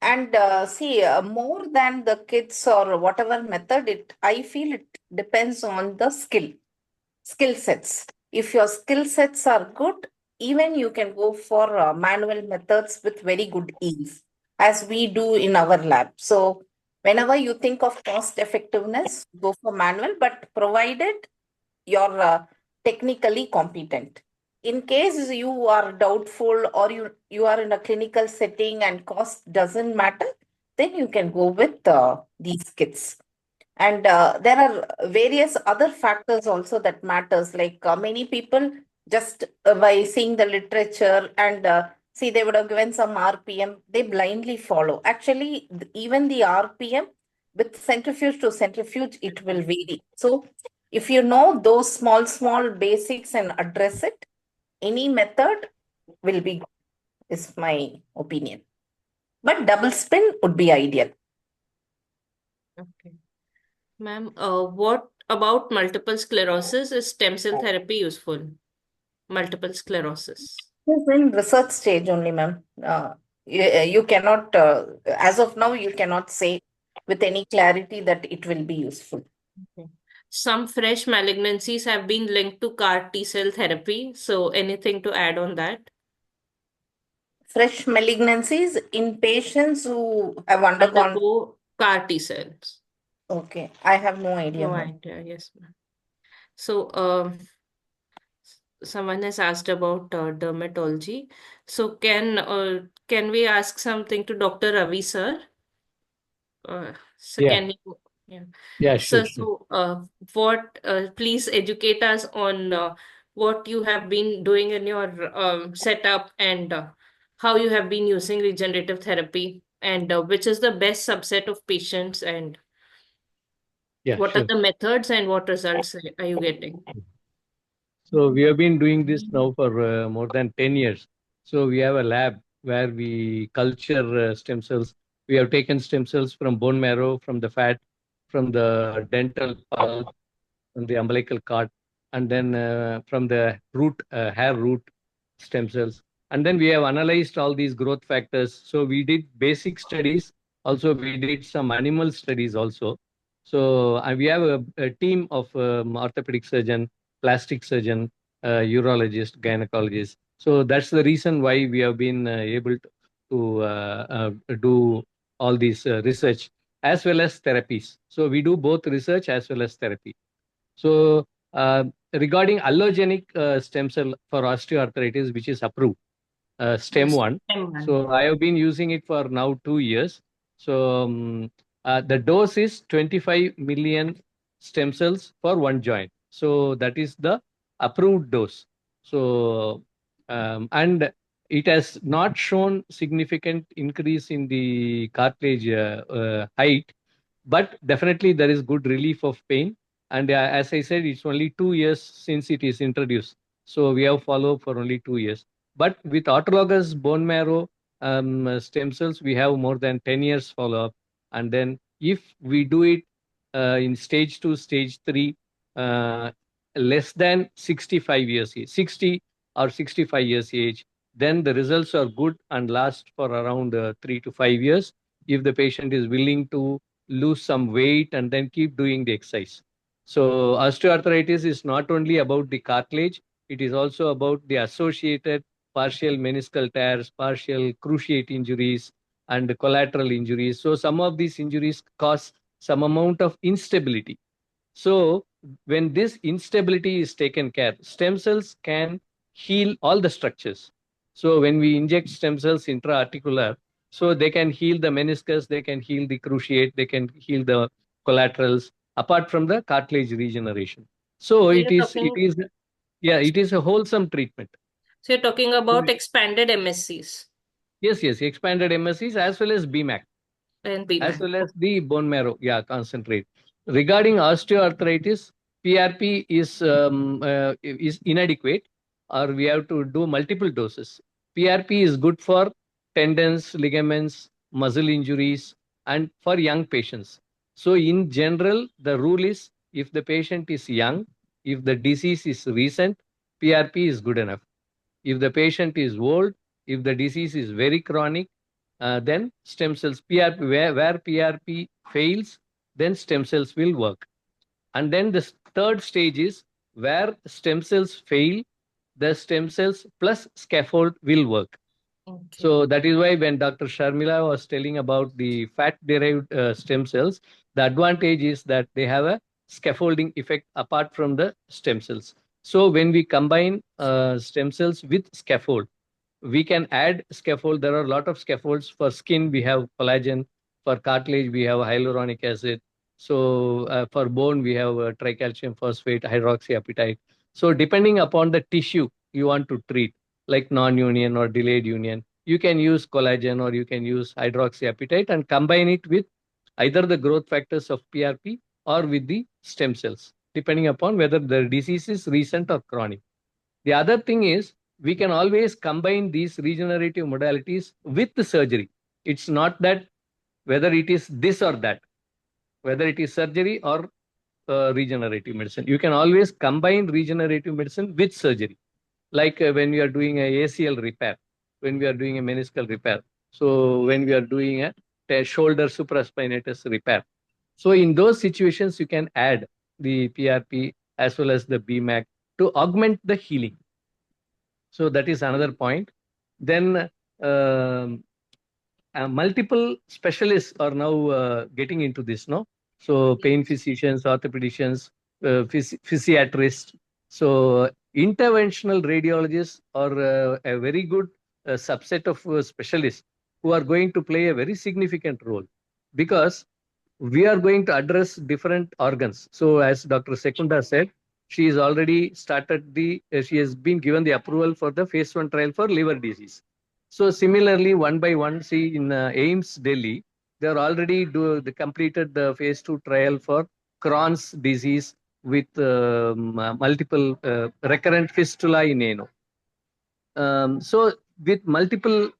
And see, more than the kids or whatever method, I feel it depends on the skill sets. If your skill sets are good, even you can go for manual methods with very good ease, as we do in our lab. So, whenever you think of cost effectiveness, go for manual, but provided you're technically competent. In case you are doubtful or you are in a clinical setting and cost doesn't matter, then you can go with these kits. And there are various other factors also that matters, like many people just by seeing the literature and see they would have given some RPM, they blindly follow. Actually, even the RPM with centrifuge to centrifuge, it will vary. So if you know those small basics and address it, any method will be good, is my opinion. But double spin would be ideal. Okay. Ma'am, what about multiple sclerosis? Is stem cell therapy useful? Multiple sclerosis. Yes, in research stage only, ma'am. You cannot, as of now, you cannot say with any clarity that it will be useful. Okay. Some fresh malignancies have been linked to CAR T cell therapy. So, anything to add on that? Fresh malignancies in patients who have undergone. Undergo CAR T cells. Okay, I have no idea, No ma'am. idea. Yes, ma'am. So, someone has asked about dermatology. So, can we ask something to Dr. Ravi, sir? So Yeah, can you, yeah. yeah, sure, So, sure. please educate us on what you have been doing in your setup and how you have been using regenerative therapy and which is the best subset of patients and Yeah, what are sure. the methods and what results are you getting? So we have been doing this now for more than 10 years. So we have a lab where we culture stem cells. We have taken stem cells from bone marrow, from the fat, from the dental pulp, from the umbilical cord, and then from the root, hair root stem cells. And then we have analyzed all these growth factors. So we did basic studies. Also, we did some animal studies also. So we have a team of orthopedic surgeon, plastic surgeon, urologist, gynecologist. So that's the reason why we have been able to do all these research as well as therapies. So we do both research as well as therapy. So regarding allogenic stem cell for osteoarthritis, which is approved, STEM Yes, one. same one. So I have been using it for now 2 years. So the dose is 25 million stem cells for one joint. So that is the approved dose. So and it has not shown significant increase in the cartilage height, but definitely there is good relief of pain. And as I said, it's only 2 years since it is introduced. So we have followed for only 2 years. But with autologous bone marrow stem cells, we have more than 10 years follow up. And then if we do it in stage 2, stage 3, less than 65 years age, 60 or 65 years age, then the results are good and last for around 3 to 5 years if the patient is willing to lose some weight and then keep doing the exercise. So osteoarthritis is not only about the cartilage, it is also about the associated partial meniscal tears, partial cruciate injuries, and collateral injuries. So some of these injuries cause some amount of instability. So when this instability is taken care, stem cells can heal all the structures. So when we inject stem cells intra-articular, so they can heal the meniscus, they can heal the cruciate, they can heal the collaterals, apart from the cartilage regeneration. So So it you're is, talking, it is, Yeah, it is a wholesome treatment. So you're talking about expanded MSCs Yes, expanded MSCs as well as BMAC, and as BMAC. well as the bone marrow, concentrate. Regarding osteoarthritis, PRP is inadequate, or we have to do multiple doses. PRP is good for tendons, ligaments, muscle injuries, and for young patients. So, in general, the rule is if the patient is young, if the disease is recent, PRP is good enough. If the patient is old, if the disease is very chronic, then stem cells, PRP, where PRP fails, then stem cells will work. And then the third stage is where stem cells fail, the stem cells plus scaffold will work. Okay. So that is why when Dr. Sharmila was telling about the fat-derived stem cells, the advantage is that they have a scaffolding effect apart from the stem cells. So when we combine stem cells with scaffold, we can add scaffold. There are a lot of scaffolds. For skin, we have collagen. For cartilage, we have hyaluronic acid. So for bone, we have tricalcium phosphate, hydroxyapatite. So depending upon the tissue you want to treat, like non-union or delayed union, you can use collagen or you can use hydroxyapatite and combine it with either the growth factors of PRP or with the stem cells, depending upon whether the disease is recent or chronic. The other thing is we can always combine these regenerative modalities with the surgery. It's not that whether it is this or that, whether it is surgery or regenerative medicine. You can always combine regenerative medicine with surgery, like when we are doing a ACL repair, when we are doing a meniscal repair, so when we are doing a shoulder supraspinatus repair. So in those situations, you can add the PRP as well as the BMAC to augment the healing. So that is another point. Then multiple specialists are now getting into this, no? So pain physicians, orthopedicians, physiatrists. So interventional radiologists are a very good subset of specialists who are going to play a very significant role, because we are going to address different organs. So as Dr. Sekunda said, she has already started she has been given the approval for the phase 1 trial for liver disease. So similarly, one by one, see in AIMS Delhi, they are already they completed the phase 2 trial for Crohn's disease with multiple recurrent fistula in ano. So with multiple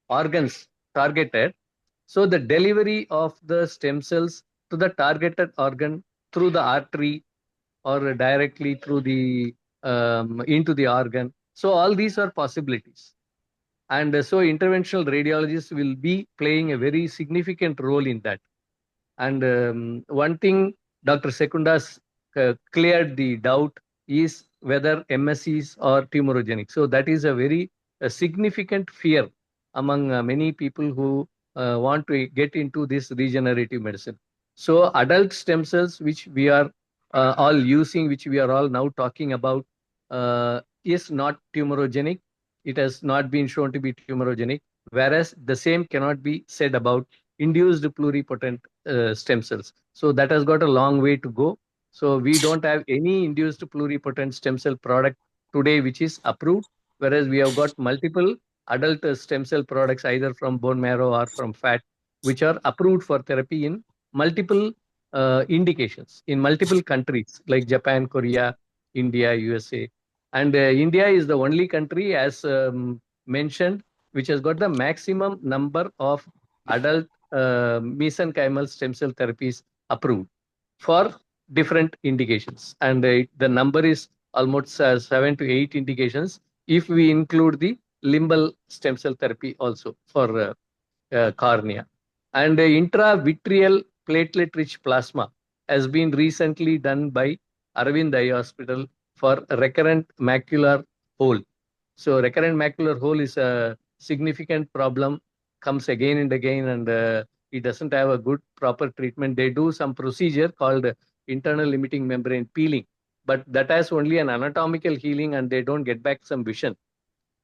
organs targeted, so the delivery of the stem cells to the targeted organ through the artery or directly through the into the organ. So all these are possibilities. And so interventional radiologists will be playing a very significant role in that. And one thing Dr. Secundas cleared the doubt is whether MSCs are tumorigenic. So that is a very significant fear among many people who want to get into this regenerative medicine. So adult stem cells, which we are all using, which we are all now talking about, is not tumorigenic. It has not been shown to be tumorigenic, whereas the same cannot be said about induced pluripotent stem cells. So that has got a long way to go. So we don't have any induced pluripotent stem cell product today which is approved, whereas we have got multiple adult stem cell products either from bone marrow or from fat, which are approved for therapy in multiple indications in multiple countries like Japan, Korea, India, USA. And India is the only country, as mentioned, which has got the maximum number of adult mesenchymal stem cell therapies approved for different indications. And the number is almost 7 to 8 indications if we include the limbal stem cell therapy also for cornea. And intravitreal platelet-rich plasma has been recently done by Aravind Eye Hospital for recurrent macular hole. So recurrent macular hole is a significant problem, comes again and again, and it doesn't have a good proper treatment. They do some procedure called internal limiting membrane peeling, but that has only an anatomical healing and they don't get back some vision.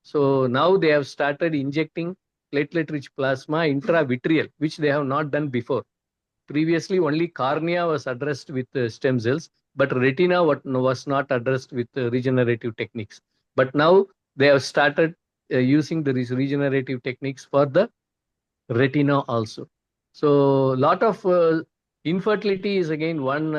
So now they have started injecting platelet-rich plasma intravitreal, which they have not done before. Previously, only cornea was addressed with stem cells. but retina was not addressed with regenerative techniques. But now they have started using the regenerative techniques for the retina also. So lot of infertility is again one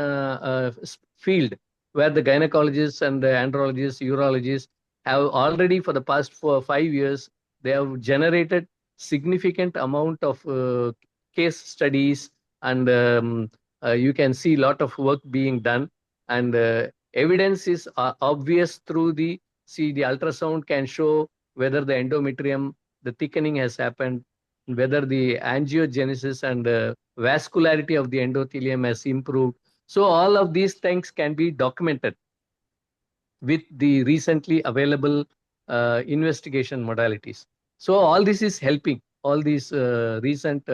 field where the gynecologists and the andrologists, urologists have already for the past 5 years, they have generated significant amount of case studies, and you can see lot of work being done, and evidence is obvious through the ultrasound can show whether the endometrium, the thickening has happened, whether the angiogenesis and vascularity of the endothelium has improved. So all of these things can be documented with the recently available investigation modalities. So all this is helping, all these recent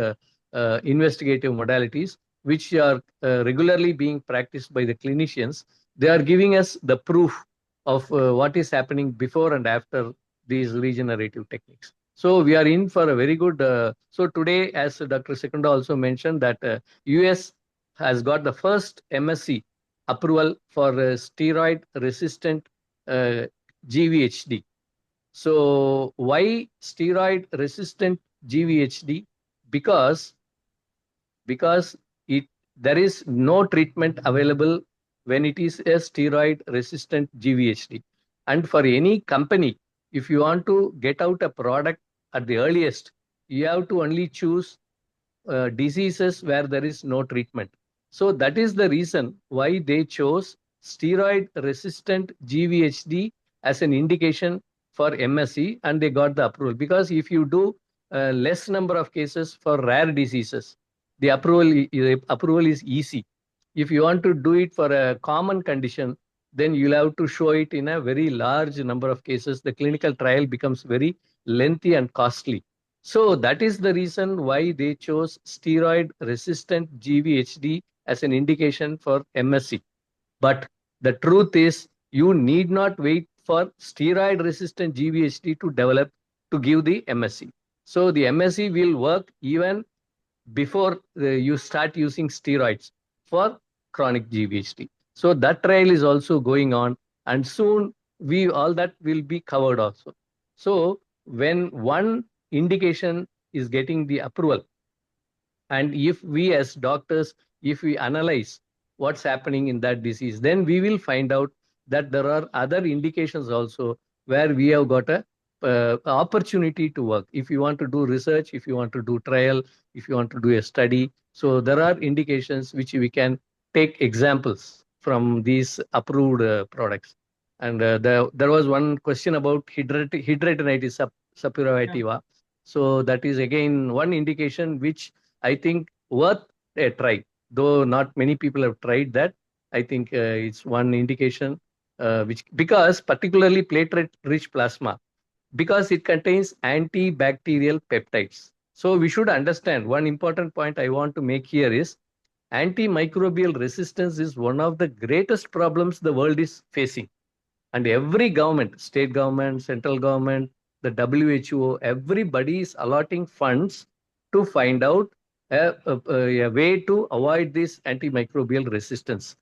investigative modalities, which are regularly being practiced by the clinicians. They are giving us the proof of what is happening before and after these regenerative techniques. So we are in for a very good. So today, as Dr. Sekunda also mentioned, that US has got the first MSc approval for steroid resistant GVHD. So why steroid resistant GVHD? Because it there is no treatment available when it is a steroid resistant GVHD. And for any company, if you want to get out a product at the earliest, you have to only choose diseases where there is no treatment. So that is the reason why they chose steroid resistant GVHD as an indication for MSc, and they got the approval. Because if you do less number of cases for rare diseases, the approval is easy. If you want to do it for a common condition, then you'll have to show it in a very large number of cases. The clinical trial becomes very lengthy and costly. So that is the reason why they chose steroid resistant GVHD as an indication for MSc. But the truth is, you need not wait for steroid resistant GVHD to develop to give the MSc. So the MSc will work even before you start using steroids for chronic GVHD. So that trial is also going on, and soon we all that will be covered also. So when one indication is getting the approval, and if we as doctors, if we analyze what's happening in that disease, then we will find out that there are other indications also where we have got a opportunity to work. If you want to do research, if you want to do trial, if you want to do a study, so there are indications which we can take examples from these approved products. And there was one question about hidradenitis suppurativa. So that is again one indication which I think worth a try. Though not many people have tried that, I think it's one indication which, because particularly platelet-rich plasma, because it contains antibacterial peptides. So we should understand one important point I want to make here is antimicrobial resistance is one of the greatest problems the world is facing. And every government, state government, central government, the WHO, everybody is allotting funds to find out a way to avoid this antimicrobial resistance.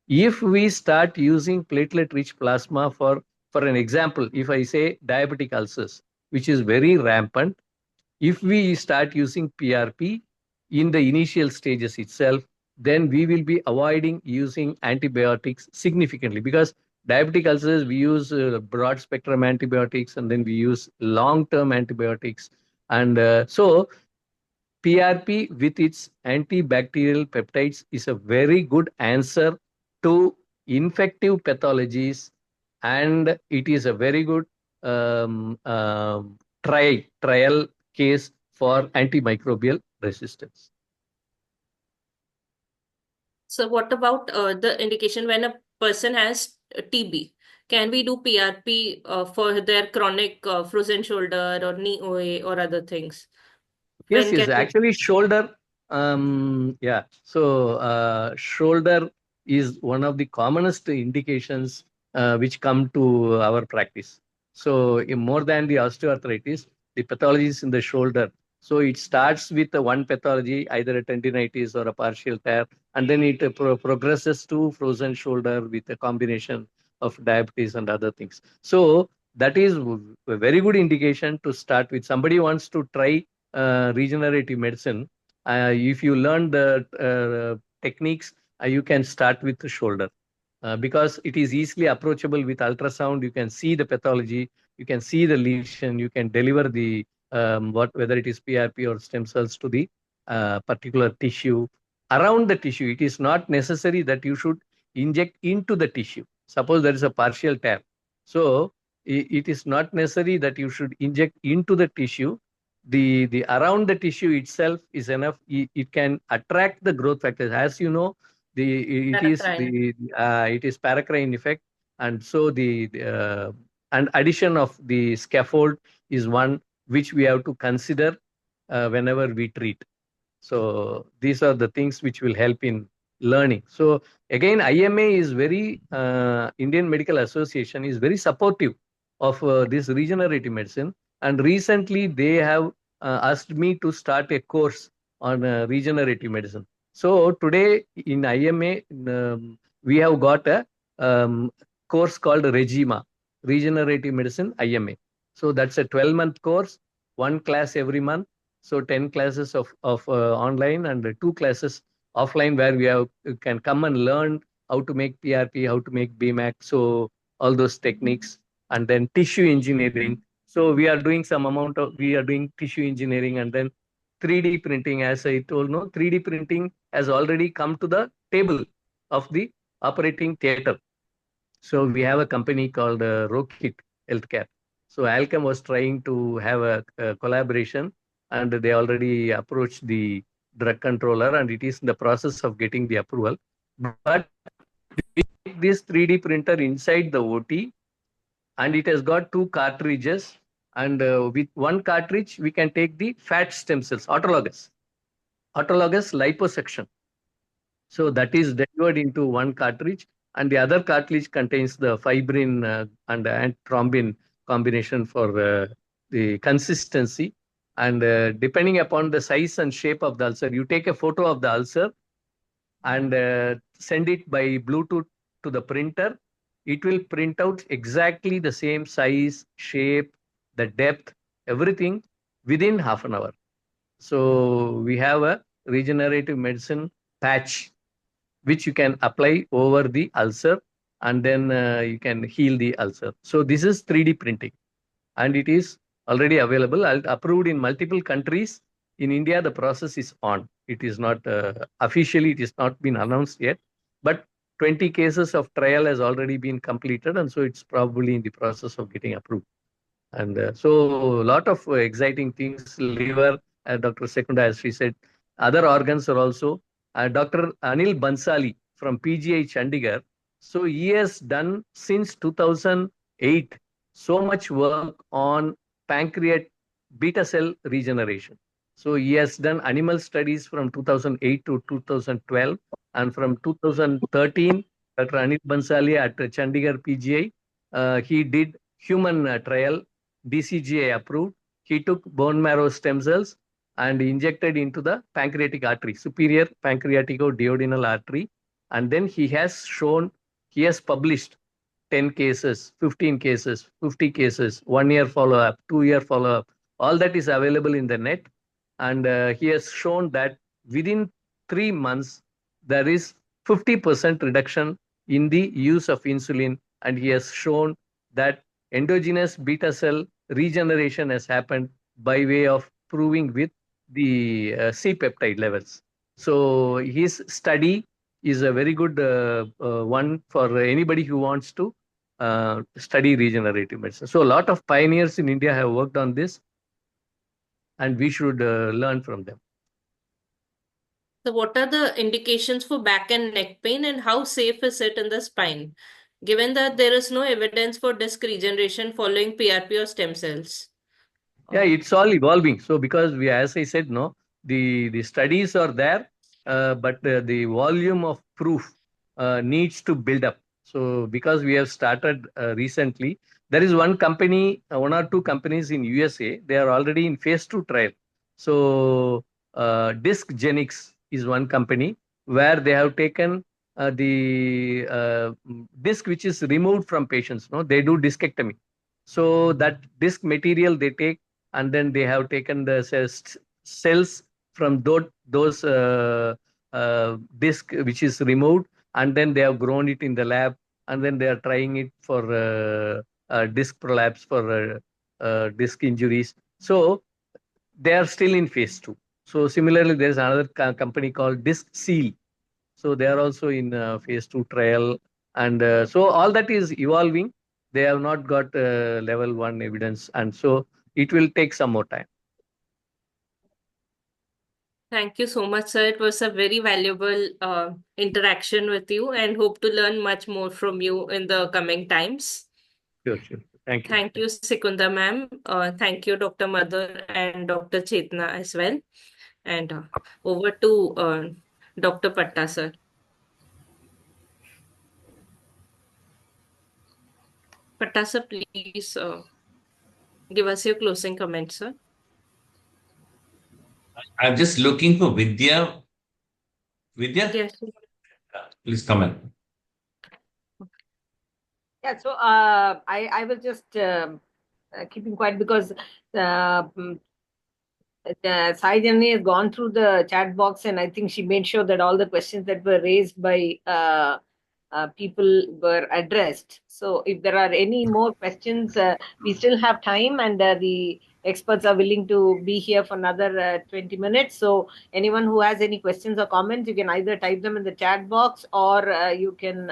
If we start using platelet-rich plasma for an example, if I say diabetic ulcers, which is very rampant, if we start using PRP in the initial stages itself, then we will be avoiding using antibiotics significantly, because diabetic ulcers, we use broad spectrum antibiotics, and then we use long-term antibiotics. And so PRP with its antibacterial peptides is a very good answer to infective pathologies, and it is a very good trial case for antimicrobial resistance. So what about the indication when a person has TB? Can we do PRP for their chronic frozen shoulder or knee OA or other things? Yes, When yes, can we? actually shoulder. Yeah, so shoulder is one of the commonest indications which come to our practice. So more than the osteoarthritis, the pathologies in the shoulder. So it starts with one pathology, either a tendinitis or a partial tear, and then it progresses to frozen shoulder with a combination of diabetes and other things. So that is a very good indication to start with. Somebody wants to try regenerative medicine. If you learn the techniques, you can start with the shoulder. Because it is easily approachable with ultrasound. You can see the pathology, you can see the lesion, you can deliver the whether it is PRP or stem cells to the particular tissue. Around the tissue, it is not necessary that you should inject into the tissue. Suppose there is a partial tear, so it is not necessary that you should inject into the tissue. The around the tissue itself is enough. It can attract the growth factors, as you know. It is paracrine effect, and so the and addition of the scaffold is one which we have to consider whenever we treat. So these are the things which will help in learning. So again, IMA is very Indian Medical Association is very supportive of this regenerative medicine, and recently they have asked me to start a course on regenerative medicine. So today in IMA, we have got a course called Regima, Regenerative Medicine IMA. So that's a 12-month course, one class every month. So 10 classes of online and 2 classes offline, where you can come and learn how to make PRP, how to make BMAC. So all those techniques, and then tissue engineering. So we are doing tissue engineering, and then 3D printing. As I told, no, 3D printing has already come to the table of the operating theater. So we have a company called Rokit Healthcare. So Alchem was trying to have a collaboration, and they already approached the drug controller, and it is in the process of getting the approval. But this 3D printer inside the OT, and it has got 2 cartridges, and with one cartridge we can take the fat stem cells, autologous liposuction. So that is delivered into one cartridge, and the other cartridge contains the fibrin and thrombin combination for the consistency. And depending upon the size and shape of the ulcer, you take a photo of the ulcer and send it by Bluetooth to the printer. It will print out exactly the same size, shape, the depth, everything within half an hour. So we have a regenerative medicine patch which you can apply over the ulcer, and then you can heal the ulcer. So this is 3D printing, and it is already available, approved in multiple countries. In India, the process is on. It is not officially, it is not been announced yet, but 20 cases of trial has already been completed, and so it's probably in the process of getting approved. And so a lot of exciting things, liver, Dr. Sekunda, as she said, other organs are also. Dr. Anil Bansali from PGI Chandigarh. So he has done since 2008 so much work on pancreatic beta cell regeneration. So he has done animal studies from 2008 to 2012, and from 2013, Dr. Anil Bansali at Chandigarh PGI, he did human trial, DCGA approved. He took bone marrow stem cells and injected into the pancreatic artery, superior pancreatico-duodenal artery. And then he has published 10 cases, 15 cases, 50 cases, 1 year follow-up, 2 year follow-up. All that is available in the net. And he has shown that within 3 months, there is 50% reduction in the use of insulin. And he has shown that endogenous beta cell regeneration has happened by way of proving with the C-peptide levels. So his study is a very good one for anybody who wants to study regenerative medicine. So a lot of pioneers in India have worked on this, and we should learn from them. So what are the indications for back and neck pain, and how safe is it in the spine, given that there is no evidence for disc regeneration following PRP or stem cells? Yeah, it's all evolving. So because we, as I said, no, the studies are there, but the volume of proof needs to build up. So because we have started recently, there is one company, 1 or 2 companies in USA, they are already in phase 2 trial. So Disc Genix is one company where they have taken the disc which is removed from patients. No, they do discectomy. So that disc material they take, and then they have taken the cells from those disc which is removed, and then they have grown it in the lab, and then they are trying it for disc prolapse, for disc injuries. So they are still in phase two. So similarly, there's another company called Disc Seal. So they are also in phase two trial, and so all that is evolving. They have not got level one evidence, and so it will take some more time. Thank you so much, sir. It was a very valuable interaction with you, and hope to learn much more from you in the coming times. Sure, sure. Thank you. Thank you, Sekunda ma'am. Thank you, Dr. Madhur and Dr. Chetna as well. And over to Dr. Patta, sir. Patta, sir, please give us your closing comments, sir. I'm just looking for Vidya. Vidya, Yes. please come in. Yeah, so I was just keeping quiet because Sai Janani has gone through the chat box, and I think she made sure that all the questions that were raised by people were addressed. So if there are any more questions, we still have time, and the experts are willing to be here for another 20 minutes. So anyone who has any questions or comments, you can either type them in the chat box, or you could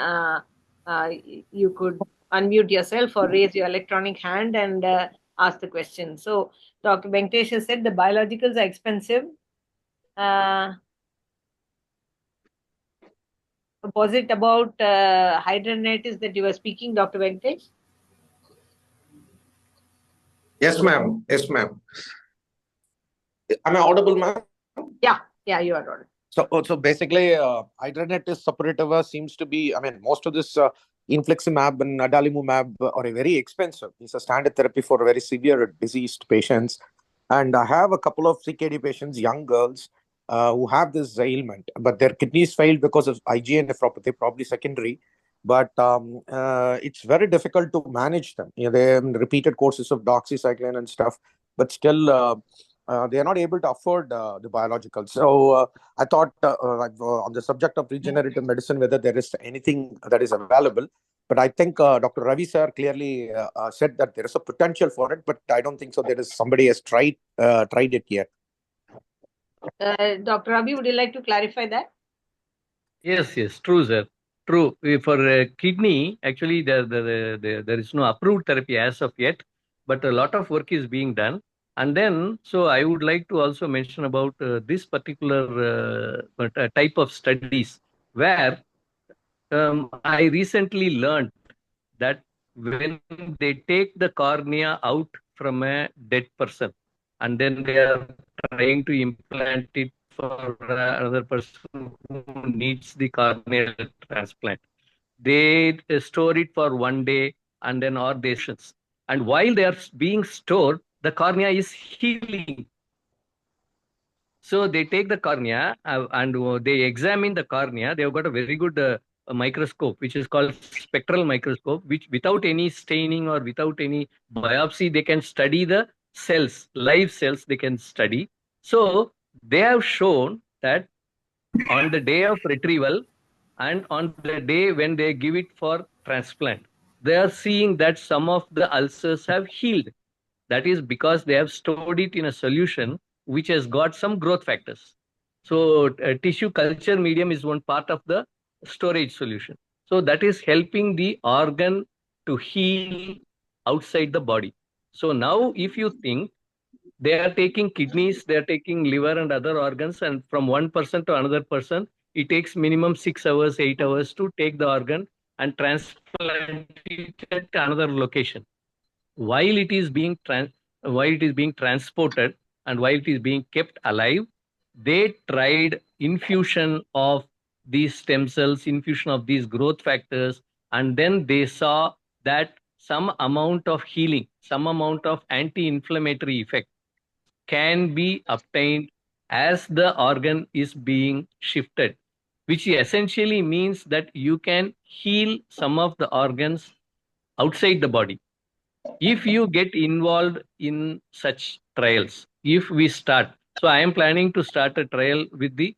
unmute yourself or raise your electronic hand and ask the question. So Dr. Venkatesh has said the biologicals are expensive. Was it about hydronitis that you were speaking, Dr. Venkatesh? Yes, ma'am. Yes, ma'am. Am I audible, ma'am? Yeah, you are audible. So basically, hydronitis suppurativa seems to be, I mean, most of this infliximab and adalimumab are very expensive. It's a standard therapy for very severe diseased patients. And I have a couple of CKD patients, young girls, who have this ailment, but their kidneys failed because of IgA nephropathy, probably secondary. But it's very difficult to manage them. You know, they have repeated courses of doxycycline and stuff, but still they are not able to afford the biologicals. So I thought on the subject of regenerative medicine, whether there is anything that is available. But I think Dr. Ravi sir clearly said that there is a potential for it, but I don't think so. There is somebody has tried it yet. Dr. Ravi, would you like to clarify that? Yes, true, sir. True. For kidney, actually, there is no approved therapy as of yet, but a lot of work is being done. And then, so I would like to also mention about this particular type of studies where I recently learned that when they take the cornea out from a dead person and then they are trying to implant it for another person who needs the corneal transplant, they store it for one day and then or days. And while they are being stored, the cornea is healing. So they take the cornea and they examine the cornea. They've got a very good microscope, which is called spectral microscope, which without any staining or without any biopsy, they can study the cells, live cells they can study. So they have shown that on the day of retrieval and on the day when they give it for transplant, they are seeing that some of the ulcers have healed. That is because they have stored it in a solution which has got some growth factors. So tissue culture medium is one part of the storage solution. So that is helping the organ to heal outside the body. So now if you think they are taking kidneys, they are taking liver and other organs, and from one person to another person, it takes minimum 6 hours, 8 hours to take the organ and transplant it at another location. While it is being transported and while it is being kept alive, they tried infusion of these stem cells, infusion of these growth factors, and then they saw that some amount of healing, some amount of anti-inflammatory effect can be obtained as the organ is being shifted, which essentially means that you can heal some of the organs outside the body. If you get involved in such trials, if we start, so I am planning to start a trial with the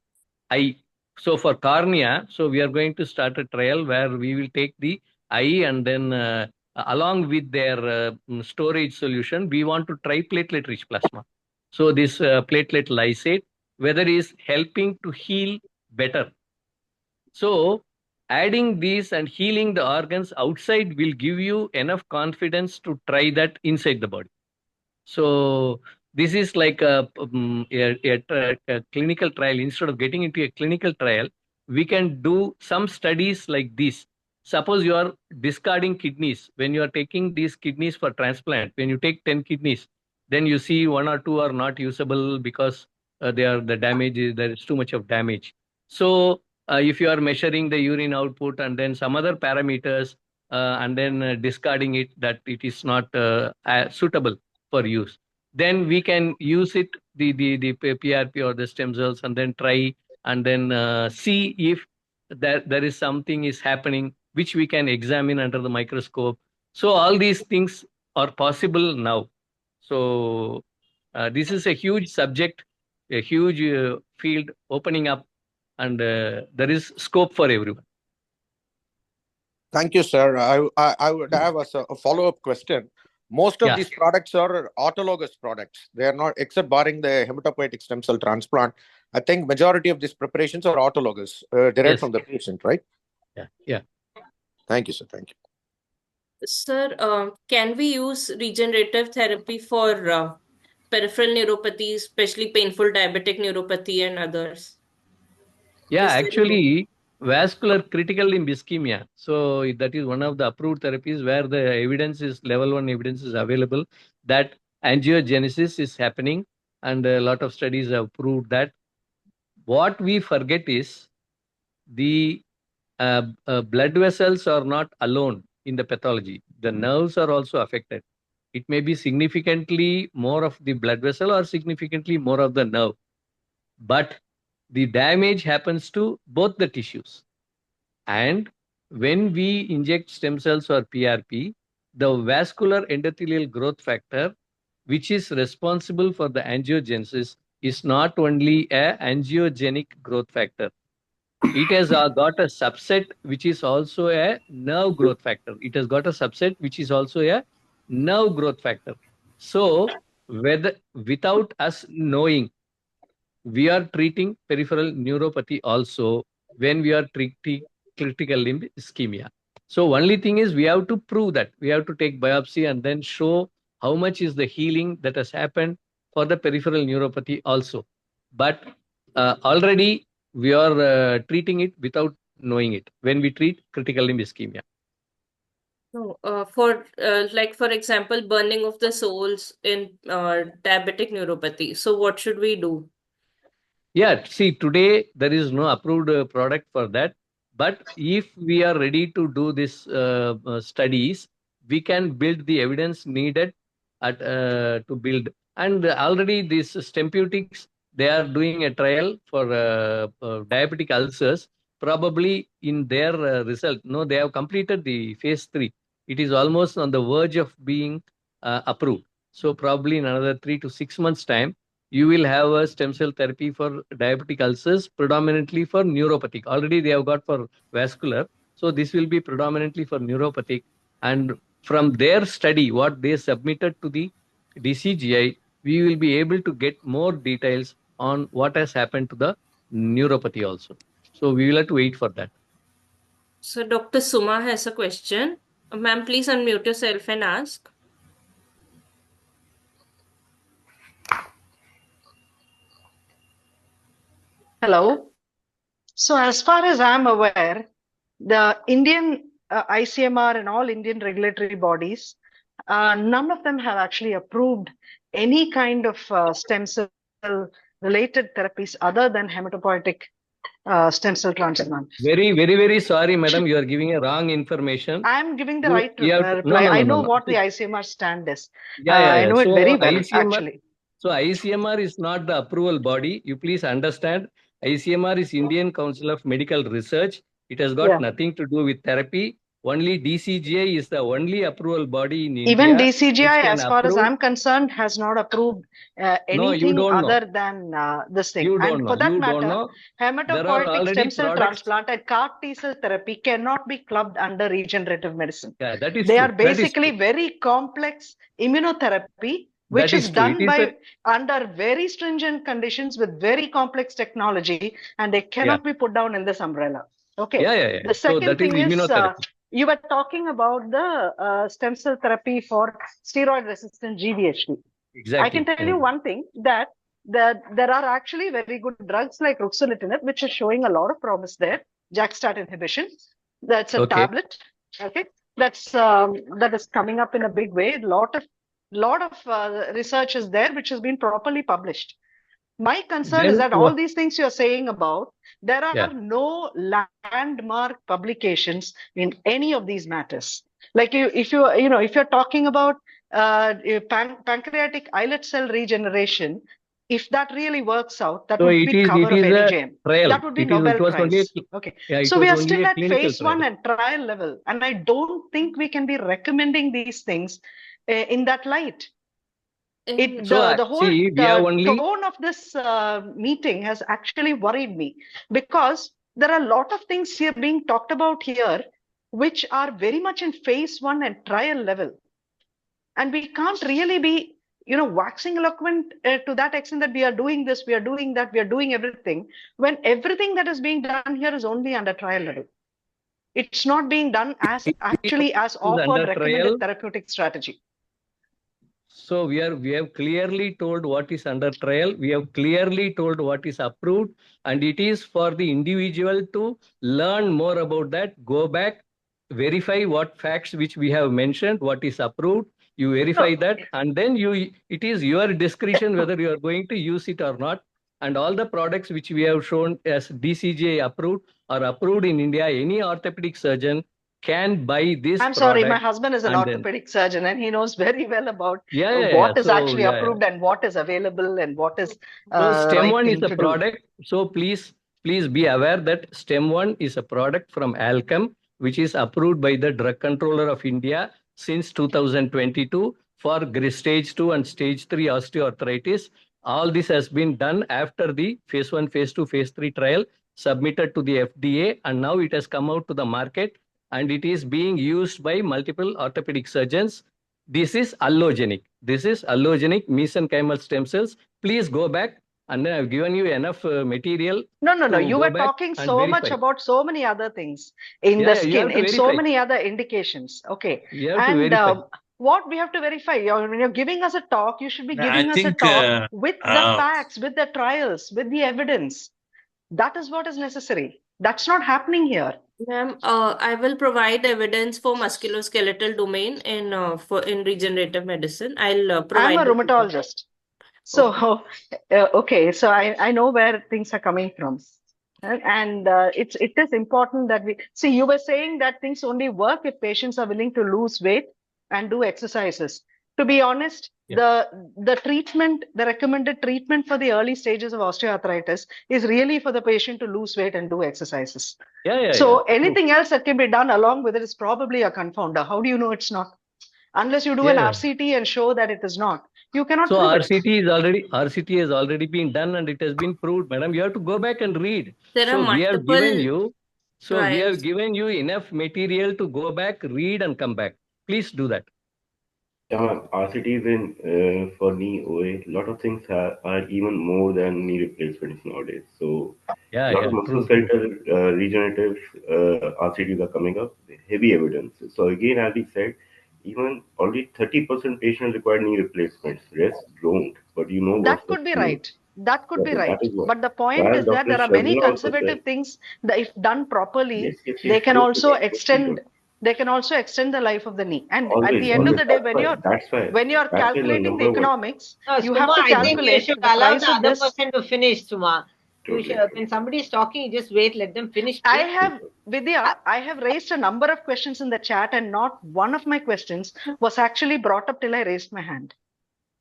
eye. So for cornea, so we are going to start a trial where we will take the eye and then along with their storage solution, we want to try platelet rich plasma. So this platelet lysate, whether is helping to heal better. So adding these and healing the organs outside will give you enough confidence to try that inside the body. So this is like a clinical trial. Instead of getting into a clinical trial, we can do some studies like this. Suppose you are discarding kidneys. When you are taking these kidneys for transplant, when you take 10 kidneys, then you see one or two are not usable because the damage is, there is too much of damage. So if you are measuring the urine output and then some other parameters and then discarding it, that it is not suitable for use, then we can use it, the PRP or the stem cells, and then try and then see if there is something is happening which we can examine under the microscope. So all these things are possible now. So this is a huge subject, a huge field opening up, and there is scope for everyone. Thank you, sir. I would have a follow-up question. Most of these products are autologous products. They are not, except barring the hematopoietic stem cell transplant. I think majority of these preparations are autologous, derived from the patient, right? Yeah. Thank you, sir. Thank you. Sir, can we use regenerative therapy for peripheral neuropathy, especially painful diabetic neuropathy and others? Yeah, actually, vascular critical limb ischemia. So that is one of the approved therapies where the evidence is level 1 evidence is available that angiogenesis is happening, and a lot of studies have proved that. What we forget is the blood vessels are not alone in the pathology. The nerves are also affected. It may be significantly more of the blood vessel or significantly more of the nerve, but the damage happens to both the tissues. And when we inject stem cells or PRP, the vascular endothelial growth factor, which is responsible for the angiogenesis, is not only a angiogenic growth factor. It has got a subset which is also a nerve growth factor. It has got a subset which is also a nerve growth factor. So without us knowing, we are treating peripheral neuropathy also when we are treating critical limb ischemia. So only thing is we have to prove that. We have to take biopsy and then show how much is the healing that has happened for the peripheral neuropathy also. But already we are treating it without knowing it when we treat critical limb ischemia. So, for example, burning of the soles in diabetic neuropathy. So what should we do? Yeah, see, today there is no approved product for that. But if we are ready to do this studies, we can build the evidence needed to build. And already these Stemputics, they are doing a trial for diabetic ulcers. Probably in their result, no, they have completed the phase 3. It is almost on the verge of being approved. So probably in another 3 to 6 months' time, you will have a stem cell therapy for diabetic ulcers, predominantly for neuropathic. Already they have got for vascular. So this will be predominantly for neuropathic. And from their study, what they submitted to the DCGI, we will be able to get more details on what has happened to the neuropathy also. So we will have to wait for that. So Dr. Suma has a question. Ma'am, please unmute yourself and ask. Hello. So as far as I'm aware, the Indian ICMR and all Indian regulatory bodies, none of them have actually approved any kind of stem cell related therapies other than hematopoietic stem cell transplant. Very, very, very sorry, madam. You are giving a wrong information. I'm giving the You- right you have to- reply. no, I no, know no. what the ICMR stand is. Yeah. I know it So very well, ICMR, actually. So ICMR is not the approval body. You please understand, ICMR is Indian Council of Medical Research. It has got nothing to do with therapy. Only DCGI is the only approval body in Even India which DCGI, can as far as approve. I'm concerned, has not approved No, you anything don't know. other than this thing. You don't And know. for that You don't matter, know. There are hematopoietic already stem cell products. transplant and CAR T cell therapy cannot be clubbed under regenerative medicine. Yeah, that is They true. are That is basically true. very complex immunotherapy, which That is is true. It done is by a under very stringent conditions with very complex technology, and they cannot be put down in this umbrella. Okay. yeah. The So second that is thing is immunotherapy. you were talking about the stem cell therapy for steroid resistant GVHD. I can Exactly. tell you one thing, that there are actually very good drugs like ruxolitinib, which is showing a lot of promise there. JAK-STAT inhibition. That's a Okay. tablet. Okay. That is coming up in a big way. Lot of research is there which has been properly published. My concern is Then that all these things you're saying about, there are yeah. no landmark publications in any of these matters. Like if you're talking about pancreatic islet cell regeneration, if that really works out, that So would be it cover of is any a JM. trial. That would be It Nobel was only Prize. Okay. it So was we are only still a at clinical phase one trial. and trial level. And I don't think we can be recommending these things in that light. The whole see, we have only tone of this meeting has actually worried me, because there are a lot of things here being talked about here which are very much in phase one and trial level, and we can't really be waxing eloquent to that extent that we are doing this, we are doing that, we are doing everything, when everything that is being done here is only under trial level. It's not being done as actually as is offered under recommended trial. therapeutic strategy. So we have clearly told what is under trial. We have clearly told what is approved, and it is for the individual to learn more about that. Go back, verify what facts which we have mentioned, what is approved. You verify that, and then it is your discretion whether you are going to use it or not. And all the products which we have shown as DCGA approved are approved in India. Any orthopedic surgeon can buy this I'm product. sorry, my husband is an and orthopedic surgeon, and he knows very well about Yeah. what is So actually approved and what is available and what is So STEM right 1 is thing a to do. product. So please be aware that STEM 1 is a product from Alchem, which is approved by the Drug Controller of India since 2022 for stage 2 and stage 3 osteoarthritis. All this has been done after the phase 1, phase 2, phase 3 trial submitted to the FDA, and now it has come out to the market and it is being used by multiple orthopedic surgeons. This is allogenic. Mesenchymal stem cells. Please go back, and then I've given you enough material. No. You go were back talking and so much verify. about so many other things in the You have skin, to in so verify. many other indications. Okay. You have to And verify. what we have to verify, when you're giving us a talk, you should be giving I us a think talk with the facts, with the trials, with the evidence. That is what is necessary. That's not happening here. Ma'am, I will provide evidence for musculoskeletal domain in regenerative medicine. I'll provide. I'm a rheumatologist. So, okay, so I know where things are coming from. And it is important that we see. You were saying that things only work if patients are willing to lose weight and do exercises. To be honest, the treatment, the recommended treatment for the early stages of osteoarthritis is really for the patient to lose weight and do exercises. So anything else that can be done along with it is probably a confounder. How do you know it's not? Unless you do an RCT and show that it is not, you cannot So prove RCT has already been done and it has been proved, madam. You have to go back and read. There are we have given you. So we trials. have given you enough material to go back, read, and come back. Please do that. RCTs in for knee OA, a lot of things are even more than knee replacements nowadays. So a lot of musculoskeletal regenerative RCTs are coming up, heavy evidence. So again, as we said, even only 30% patients require knee replacements. Rest don't. But that could be right. That could be right. But the point is that there are many conservative things that, if done properly, they can also extend. They can also extend the life of the knee. And at the end of the day, when you're calculating the economics, you have to calculate the price of this. I think you should allow the other person to finish, Suma. When somebody is talking, you just wait, let them finish. Vidya, I have raised a number of questions in the chat, and not one of my questions was actually brought up till I raised my hand.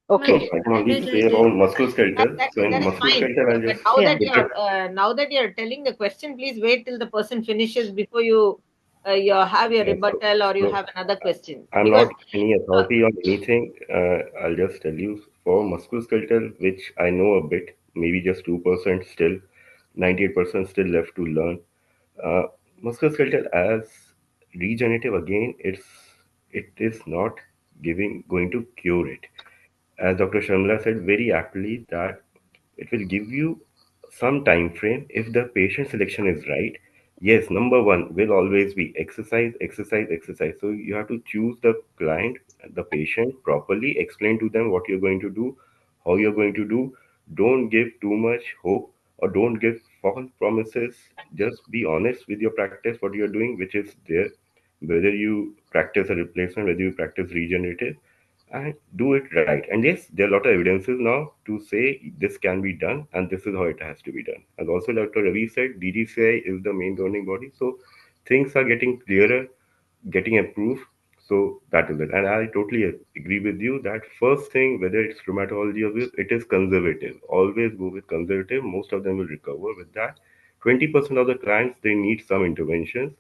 Okay. I can only say about musculoskeletal. So in That is fine. musculoskeletal, I'll But just now that you're telling the question, please wait till the person finishes before you have your Yeah, rebuttal or you so have another question. I'm Because not any authority on anything. I'll just tell you for musculoskeletal, which I know a bit, maybe just 2% still, 98% still left to learn. Uh, Musculoskeletal as regenerative again, it is not going to cure it. As Dr. Sharmila said very aptly, that it will give you some time frame if the patient selection is right. Yes, number one will always be exercise, exercise, exercise. So you have to choose the client, the patient properly, explain to them what you're going to do, how you're going to do. Don't give too much hope or don't give false promises. Just be honest with your practice, what you're doing, which is there. Whether you practice a replacement, whether you practice regenerative, and do it right. And yes, there are a lot of evidences now to say this can be done and this is how it has to be done. And also, Dr. Ravi said DGCI is the main governing body, so things are getting clearer, getting approved. So that is it. And I totally agree with you that first thing, whether it's rheumatology or this, it is conservative. Always go with conservative. Most of them will recover with that. 20% of the clients they need some interventions,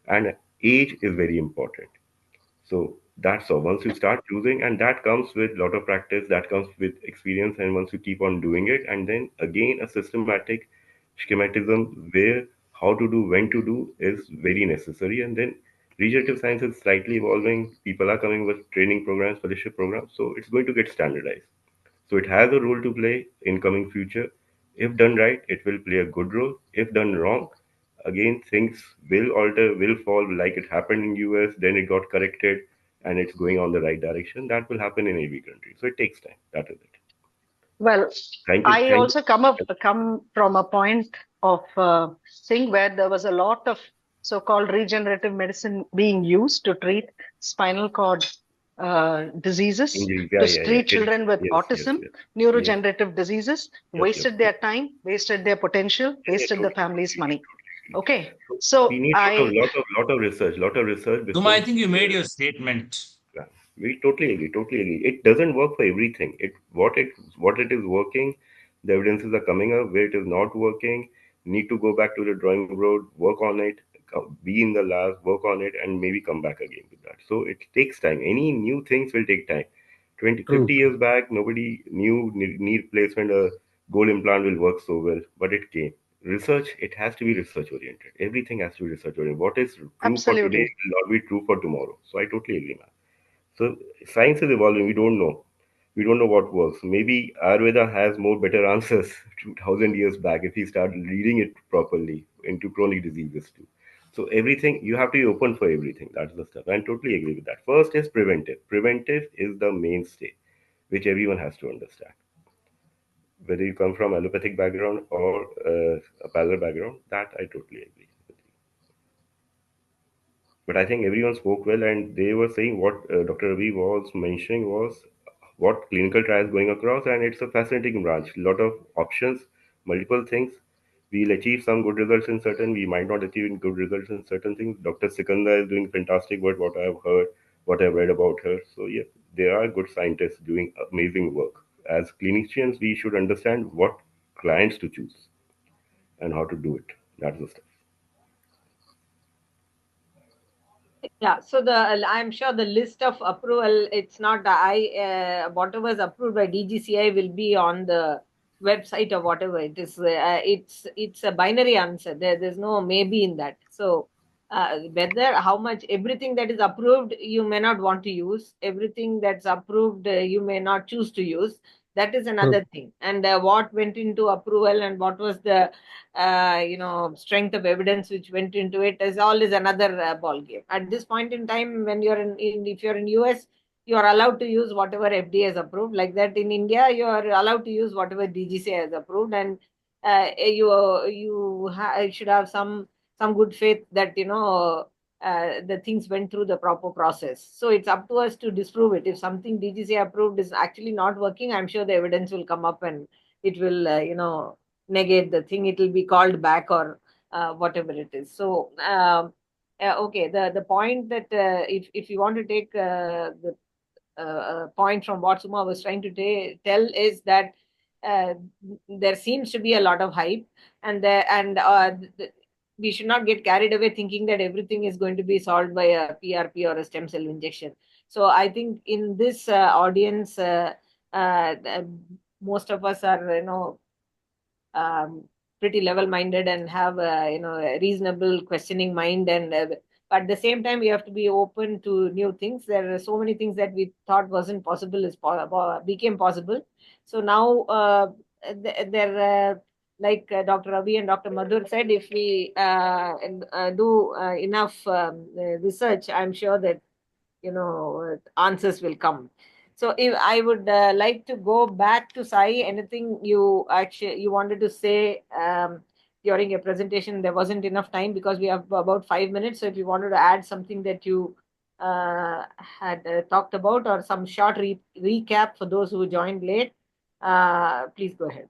and age is very important. So that's all. Once you start choosing, and that comes with a lot of practice, that comes with experience, and once you keep on doing it, and then again a systematic schematism where how to do, when to do is very necessary. And then regenerative science is slightly evolving. People are coming with training programs, fellowship programs, so it's going to get standardized. So it has a role to play in coming future. If done right, it will play a good role. If done wrong, again things will alter, will fall like it happened in US, then it got corrected and it's going on the right direction. That will happen in every country. So it takes time. That is it. Well, Thank you. I Thank also come from a point of seeing where there was a lot of so-called regenerative medicine being used to treat spinal cord diseases, Injuries. to Yeah. treat children with Yes, yes, autism, yes. Yes, neurogenerative diseases, yes. wasted their time, wasted their potential, Yeah, wasted the totally. family's money. Agree. Okay, So we so need I lot of research Suma, I before. think you made your statement. Yeah, we totally agree. Totally agree. It doesn't work for everything. What it is working, the evidences are coming up. Where it is not working, need to go back to the drawing board, work on it, be in the lab, work on it, and maybe come back again with that. So it takes time. Any new things will take time. 20, True. 50 years back, nobody knew knee replacement, a gold implant will work so well, but it came. Research, it has to be research oriented. Everything has to be research oriented. What is true for today absolutely. will not be true for tomorrow. So I totally agree, man. So science is evolving. We don't know. We don't know what works. Maybe Ayurveda has more better answers 2000 years back if we start reading it properly into chronic diseases too. So everything you have to be open for everything. That's the stuff. I totally agree with that. First is preventive. Preventive is the mainstay, which everyone has to understand. Whether you come from allopathic background or a parallel background, that I totally agree with you. But I think everyone spoke well, and they were saying what Dr. Ravi was mentioning was what clinical trials going across, and it's a fascinating branch. A lot of options, multiple things. We'll achieve some good results in certain. We might not achieve good results in certain things. Dr. Sikanda is doing fantastic work. What I've heard, what I've read about her. So yeah, there are good scientists doing amazing work. As clinicians, we should understand what clients to choose and how to do it. That's the stuff. yeah, so I'm sure the list of approval, it's not whatever is approved by DGCI will be on the website or whatever it is. It's a binary answer. There's no maybe in that. So whether how much everything that is approved you may not want to use, everything that's approved you may not choose to use. That is another thing. And what went into approval and what was the strength of evidence which went into it is another ball game. At this point in time, when you're if you're in US, you are allowed to use whatever FDA has approved. Like that in India, you are allowed to use whatever DGCA has approved, and you should have some good faith that the things went through the proper process. So it's up to us to disprove it. If something DGCA approved is actually not working, I'm sure the evidence will come up and it will negate the thing. It will be called back or whatever it is. So okay, the point that if you want to take the point from what Suma was trying to tell is that there seems to be a lot of hype, and we should not get carried away thinking that everything is going to be solved by a PRP or a stem cell injection. So I think in this audience, most of us are, pretty level-minded and have a reasonable questioning mind, and but at the same time we have to be open to new things. There are so many things that we thought wasn't possible became possible. So now there like Dr. Ravi and Dr. Madhur said, if we do enough research, I'm sure that answers will come. So if I would like to go back to Sai, anything you wanted to say during your presentation? There wasn't enough time because we have about 5 minutes. So if you wanted to add something that you had talked about, or some short recap for those who joined late, please go ahead.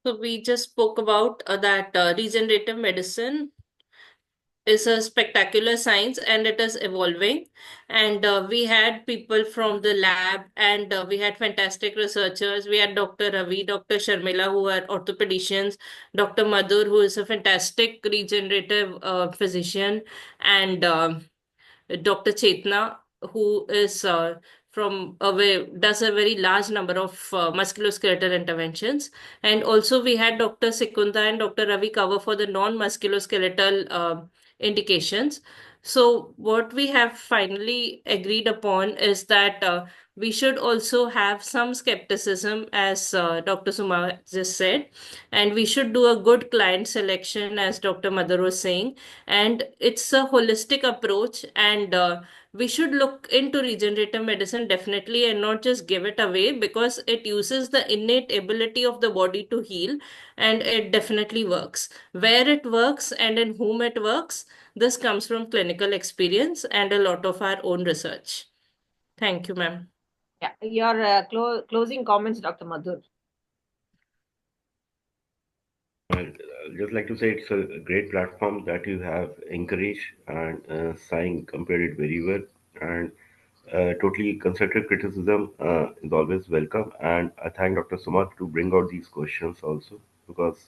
So we just spoke about that regenerative medicine is a spectacular science and it is evolving. And we had people from the lab, and we had fantastic researchers. We had Dr. Ravi, Dr. Sharmila, who are orthopedicians, Dr. Madhur, who is a fantastic regenerative physician, and Dr. Chetna, who is does a very large number of musculoskeletal interventions. And also we had Dr. Sikunda and Dr. Ravi cover for the non-musculoskeletal indications. So what we have finally agreed upon is that we should also have some skepticism, as Dr. Suma just said, and we should do a good client selection, as Dr. Madhur was saying. And it's a holistic approach, and we should look into regenerative medicine definitely, and not just give it away, because it uses the innate ability of the body to heal, and it definitely works. Where it works and in whom it works, this comes from clinical experience and a lot of our own research. Thank you, ma'am. Yeah, your closing comments, Dr. Madhur. I'd just like to say it's a great platform that you have encouraged, and Sai compared it very well. And totally constructive criticism is always welcome. And I thank Dr. Sumat to bring out these questions also, because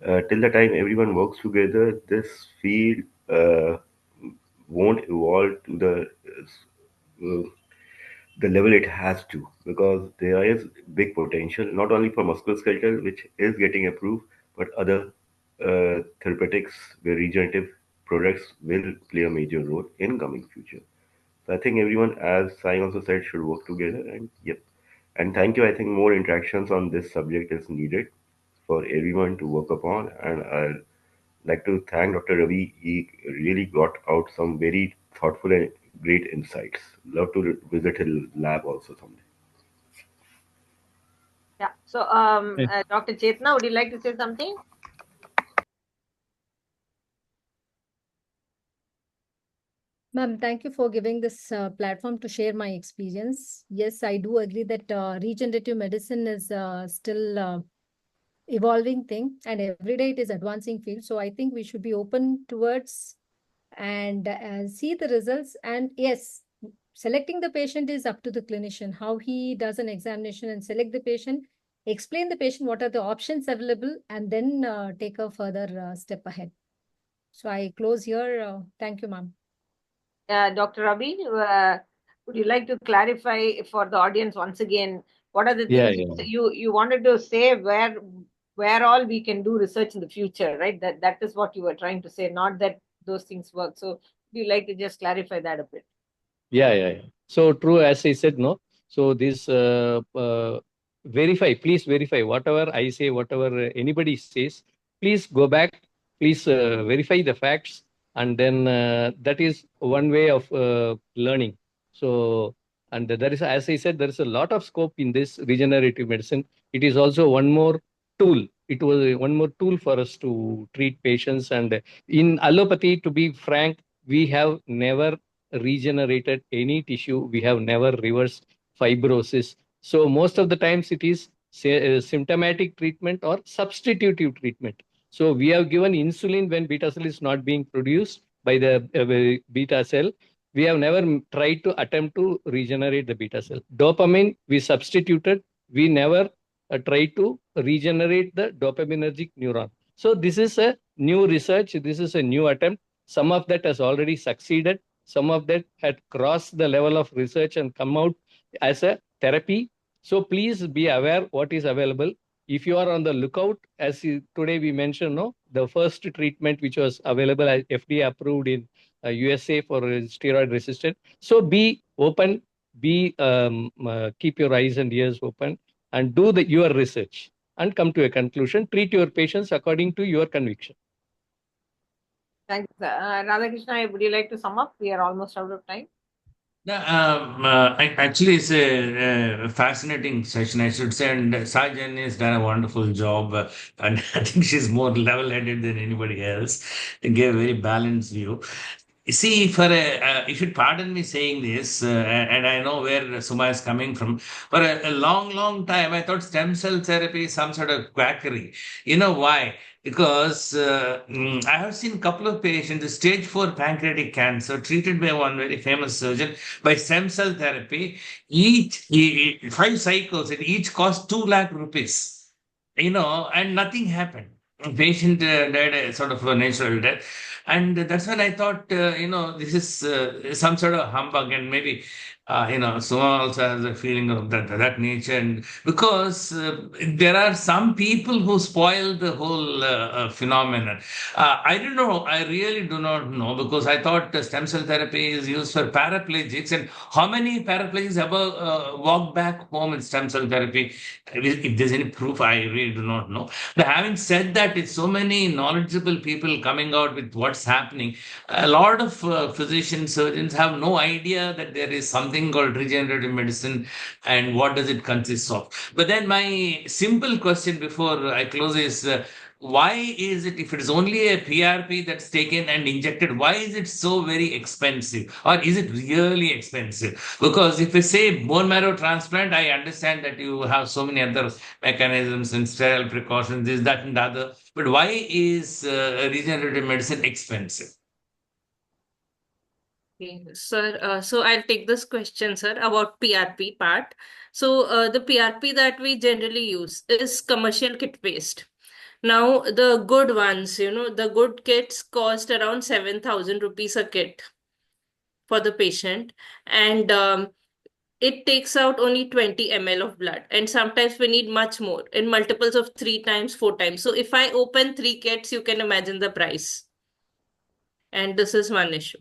till the time everyone works together, this field won't evolve to the level it has to, because there is big potential not only for musculoskeletal, which is getting approved, but other therapeutics where regenerative products will play a major role in coming future. So I think everyone, as Sai also said, should work together. And yep, and thank you. I think more interactions on this subject is needed for everyone to work upon. And I'd like to thank Dr. Ravi. He really got out some very thoughtful and great insights. Love to visit his lab also someday. Yeah. So, Dr. Chetna, would you like to say something? Ma'am, thank you for giving this platform to share my experience. Yes, I do agree that regenerative medicine is still evolving thing, and every day it is advancing field. So I think we should be open towards and see the results. And yes, selecting the patient is up to the clinician, how he does an examination and select the patient, explain the patient what are the options available, and then take a further step ahead. So I close here. Thank you, ma'am. Dr. Ravi, would you like to clarify for the audience once again, what are the things you wanted to say, where all we can do research in the future, right? That is what you were trying to say, not that those things work. So would you like to just clarify that a bit? Yeah. So true, as I said, no. So this please verify whatever I say, whatever anybody says. Please go back. Please verify the facts, and then that is one way of learning. So, and there is, as I said, there is a lot of scope in this regenerative medicine. It is also one more tool. It was one more tool for us to treat patients. And in allopathy, to be frank, we have never regenerated any tissue. We have never reversed fibrosis. So most of the times it is symptomatic treatment or substitutive treatment. So we have given insulin when beta cell is not being produced by the beta cell. we have never tried to attempt to regenerate the beta cell. Dopamine, we substituted, we never tried to regenerate the dopaminergic neuron. So this is a new research, this is a new attempt. Some of that has already succeeded, some of that had crossed the level of research and come out as a therapy. So please be aware what is available. If you are on the lookout, today we mentioned, no, the first treatment which was available as FDA approved in USA for steroid resistant. So be open, keep your eyes and ears open, and do your research and come to a conclusion. Treat your patients according to your conviction. Thanks. Radhakrishna, would you like to sum up? We are almost out of time. Actually, it's a fascinating session, I should say, and Sajan has done a wonderful job, and I think she's more level-headed than anybody else, and gave a very balanced view. See, you should pardon me saying this, and I know where Suma is coming from. For a long, long time, I thought stem cell therapy is some sort of quackery. You know why? Because I have seen a couple of patients, stage 4 pancreatic cancer, treated by one very famous surgeon by stem cell therapy. Five cycles, and each cost 2 lakh rupees. And nothing happened. Patient died a sort of a natural death. And that's when I thought, this is some sort of humbug, and maybe, Suma also has a feeling of that nature. And because there are some people who spoil the whole phenomenon. I don't know. I really do not know, because I thought stem cell therapy is used for paraplegics. And how many paraplegics ever walk back home with stem cell therapy? If there's any proof, I really do not know. But having said that, it's so many knowledgeable people coming out with what's happening. A lot of physicians, surgeons have no idea that there is something called regenerative medicine and what does it consist of. But then my simple question before I close is, why is it, if it is only a PRP that's taken and injected, why is it so very expensive? Or is it really expensive? Because if you say bone marrow transplant, I understand that you have so many other mechanisms and sterile precautions, this, that, and the other. But why is regenerative medicine expensive? Okay, sir. So I'll take this question, sir, about PRP part. So the PRP that we generally use is commercial kit based. Now the good ones, the good kits cost around 7,000 rupees a kit for the patient, and it takes out only 20 ml of blood, and sometimes we need much more in multiples of 3 times, 4 times. So if I open 3 kits, you can imagine the price, and this is one issue.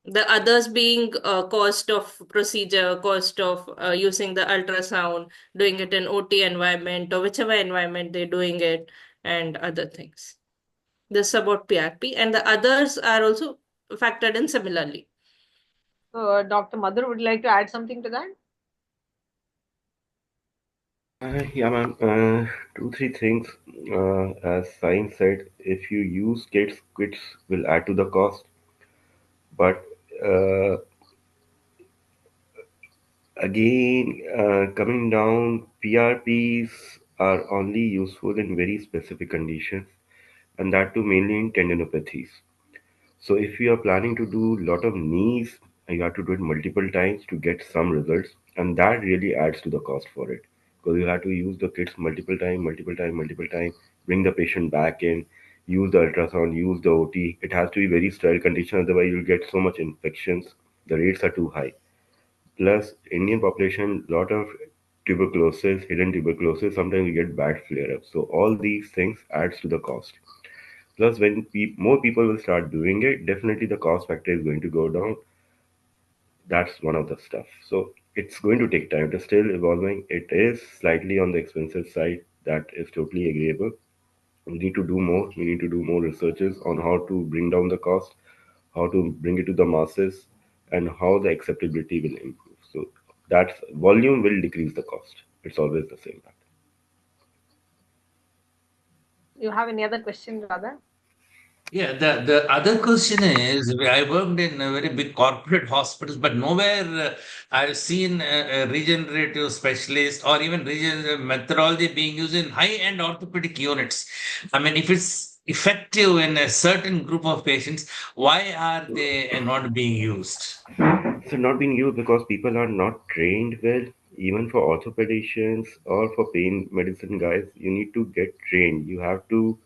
The others being cost of procedure, cost of using the ultrasound, doing it in OT environment or whichever environment they're doing it, and other things. This is about PRP, and the others are also factored in similarly. So, Dr. Madhur, would you like to add something to that? Yeah, ma'am. Two, three things. As science said, if you use kits will add to the cost. But uh, again, coming down, PRPs are only useful in very specific conditions, and that too mainly in tendinopathies. So if you are planning to do a lot of knees, you have to do it multiple times to get some results, and that really adds to the cost for it, because you have to use the kits multiple time, bring the patient back in, use the ultrasound, use the OT. It has to be very sterile condition, otherwise you'll get so much infections. The rates are too high. Plus, Indian population, lot of tuberculosis, hidden tuberculosis. Sometimes we get bad flare-ups. So all these things adds to the cost. Plus, when more people will start doing it, definitely the cost factor is going to go down. That's one of the stuff. So it's going to take time. It is still evolving. It is slightly on the expensive side. That is totally agreeable. We need to do more. We need to do more researches on how to bring down the cost, how to bring it to the masses, and how the acceptability will improve. So that volume will decrease the cost. It's always the same. You have any other question, Radha? Yeah, the other question is, I worked in a very big corporate hospitals, but nowhere I've seen a regenerative specialist or even regenerative methodology being used in high-end orthopedic units. I mean, if it's effective in a certain group of patients, why are they not being used? So not being used because people are not trained well. Even for orthopedicians or for pain medicine guys, you need to get trained. You have to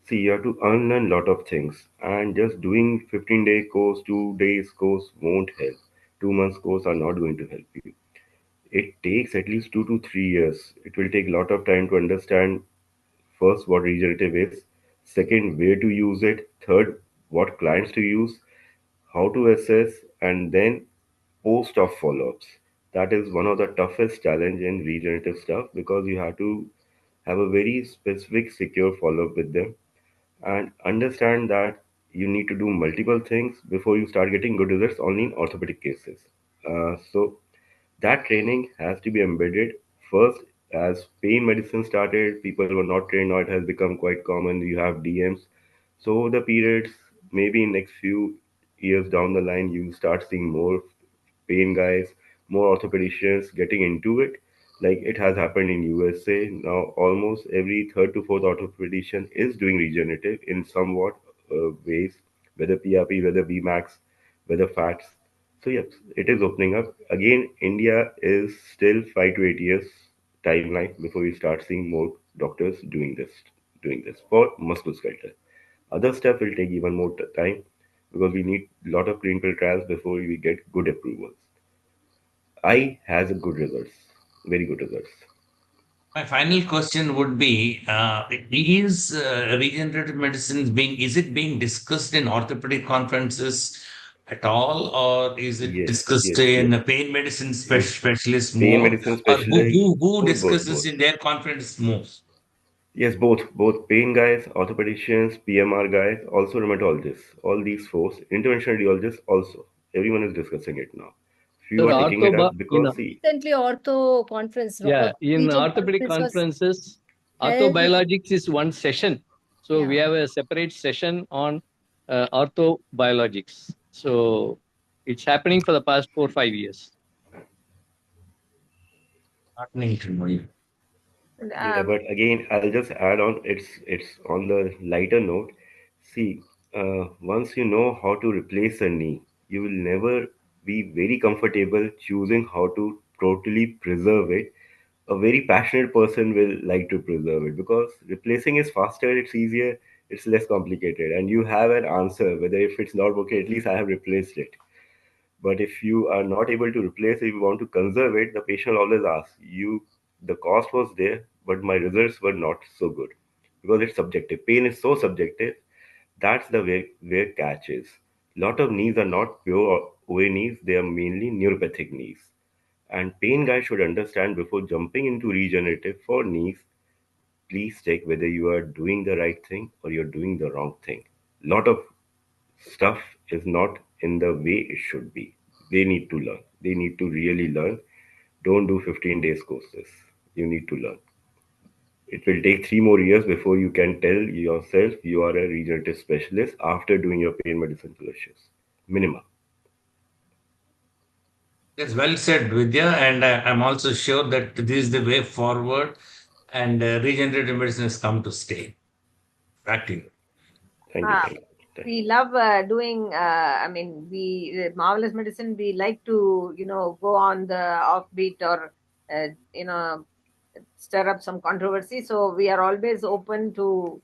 see, you have to unlearn a lot of things. And just doing 15-day course, 2 days course won't help. 2 months course are not going to help you. It takes at least 2 to 3 years. It will take a lot of time to understand first what regenerative is, second where to use it, third what clients to use, how to assess, and then post-op follow-ups. That is one of the toughest challenge in regenerative stuff because you have to have a very specific, secure follow-up with them and understand that you need to do multiple things before you start getting good results only in orthopedic cases. So that training has to be embedded first. As pain medicine started, people were not trained. Now it has become quite common. You have DMs. So over the periods, maybe in next few years down the line, you start seeing more pain guys, more orthopedicians getting into it. Like it has happened in USA. Now almost every third to fourth orthopedician is doing regenerative in somewhat ways, whether PRP, whether VMAX, whether FATS. So yes, it is opening up. Again, India is still 5 to 8 years timeline before we start seeing more doctors doing this for musculoskeletal. Other stuff will take even more time because we need a lot of clinical trials before we get good approvals. I has a good results, very good results. My final question would be: is regenerative medicine is it being discussed in orthopedic conferences at all, or is it Yes, discussed yes, yes. in pain medicine In specialists pain more, medicine or specialist, who both. discusses in their conference more? Yes, both pain guys, orthopedicians, PMR guys, also rheumatologists. All these four, interventional radiologists also. Everyone is discussing it now. Few So are the taking it up in because see, Recently, ortho conference, yeah, in region orthopedic conference was conferences, held. orthobiologics is one session. So we Yeah. have a separate session on orthobiologics. So it's happening for the past 4 5 years. Heartening to know you. yeah, but again, I'll just add on. It's on the lighter note. See, once you know how to replace a knee, you will never be very comfortable choosing how to totally preserve it. A very passionate person will like to preserve it because replacing is faster, it's easier, it's less complicated, and you have an answer whether if it's not okay, at least I have replaced it. But if you are not able to replace it, if you want to conserve it, the patient will always ask you, the cost was there, but my results were not so good because it's subjective. Pain is so subjective. That's the way where catch is. Lot of knees are not pure OA knees, they are mainly neuropathic knees. And pain guys should understand before jumping into regenerative for knees, please check whether you are doing the right thing or you're doing the wrong thing. Lot of stuff is not in the way it should be. They need to learn. They need to really learn. Don't do 15 days courses. You need to learn. It will take 3 more years before you can tell yourself you are a regenerative specialist after doing your pain medicine fellowships. Minimum. That's well said, Vidya, and I'm also sure that this is the way forward, and regenerative medicine has come to stay. Back to you. Thank you. Ah, Thank you. Thank we love doing, I mean, marvelous medicine, we like to, go on the offbeat or, you know, stir up some controversy. So we are always open to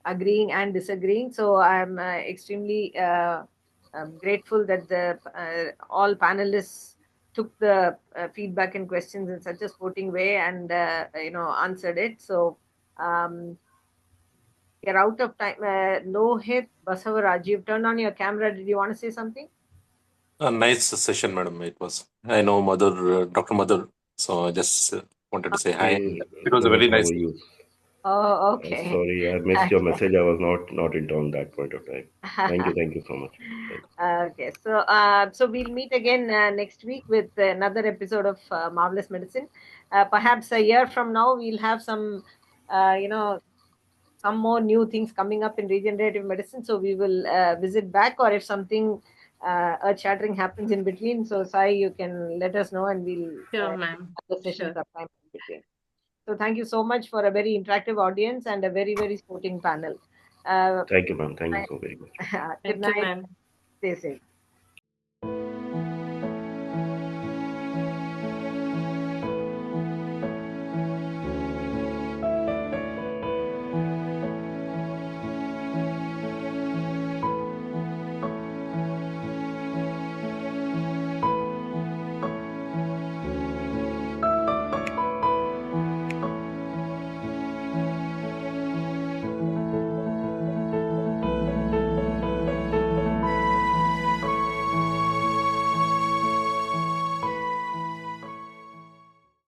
agreeing and disagreeing. So I'm extremely grateful that the all panelists took the feedback and questions in such a sporting way and answered it. So we're out of time. Lohit Basavaraj, you've turned on your camera. Did you want to say something? A nice session, madam. It was. I know Mother, Dr. Mother, so I just wanted to say hi. you. And it was a very Lohit, how nice are session. you? Oh, okay. Sorry, I missed your message. I was not into on that point of time. Thank you so much. Thank you. Okay, so we'll meet again next week with another episode of Marvelous Medicine. Perhaps a year from now, we'll have some, some more new things coming up in regenerative medicine. So we will visit back, or if something earth-shattering happens in between, so Sai, you can let us know, and we'll Sure, ma'am. have the session Sure. sometime in between. So thank you so much for a very interactive audience and a very, very sporting panel. Uh, Thank you, ma'am. Thank you so very much. good Thank you, night. ma'am. Stay safe.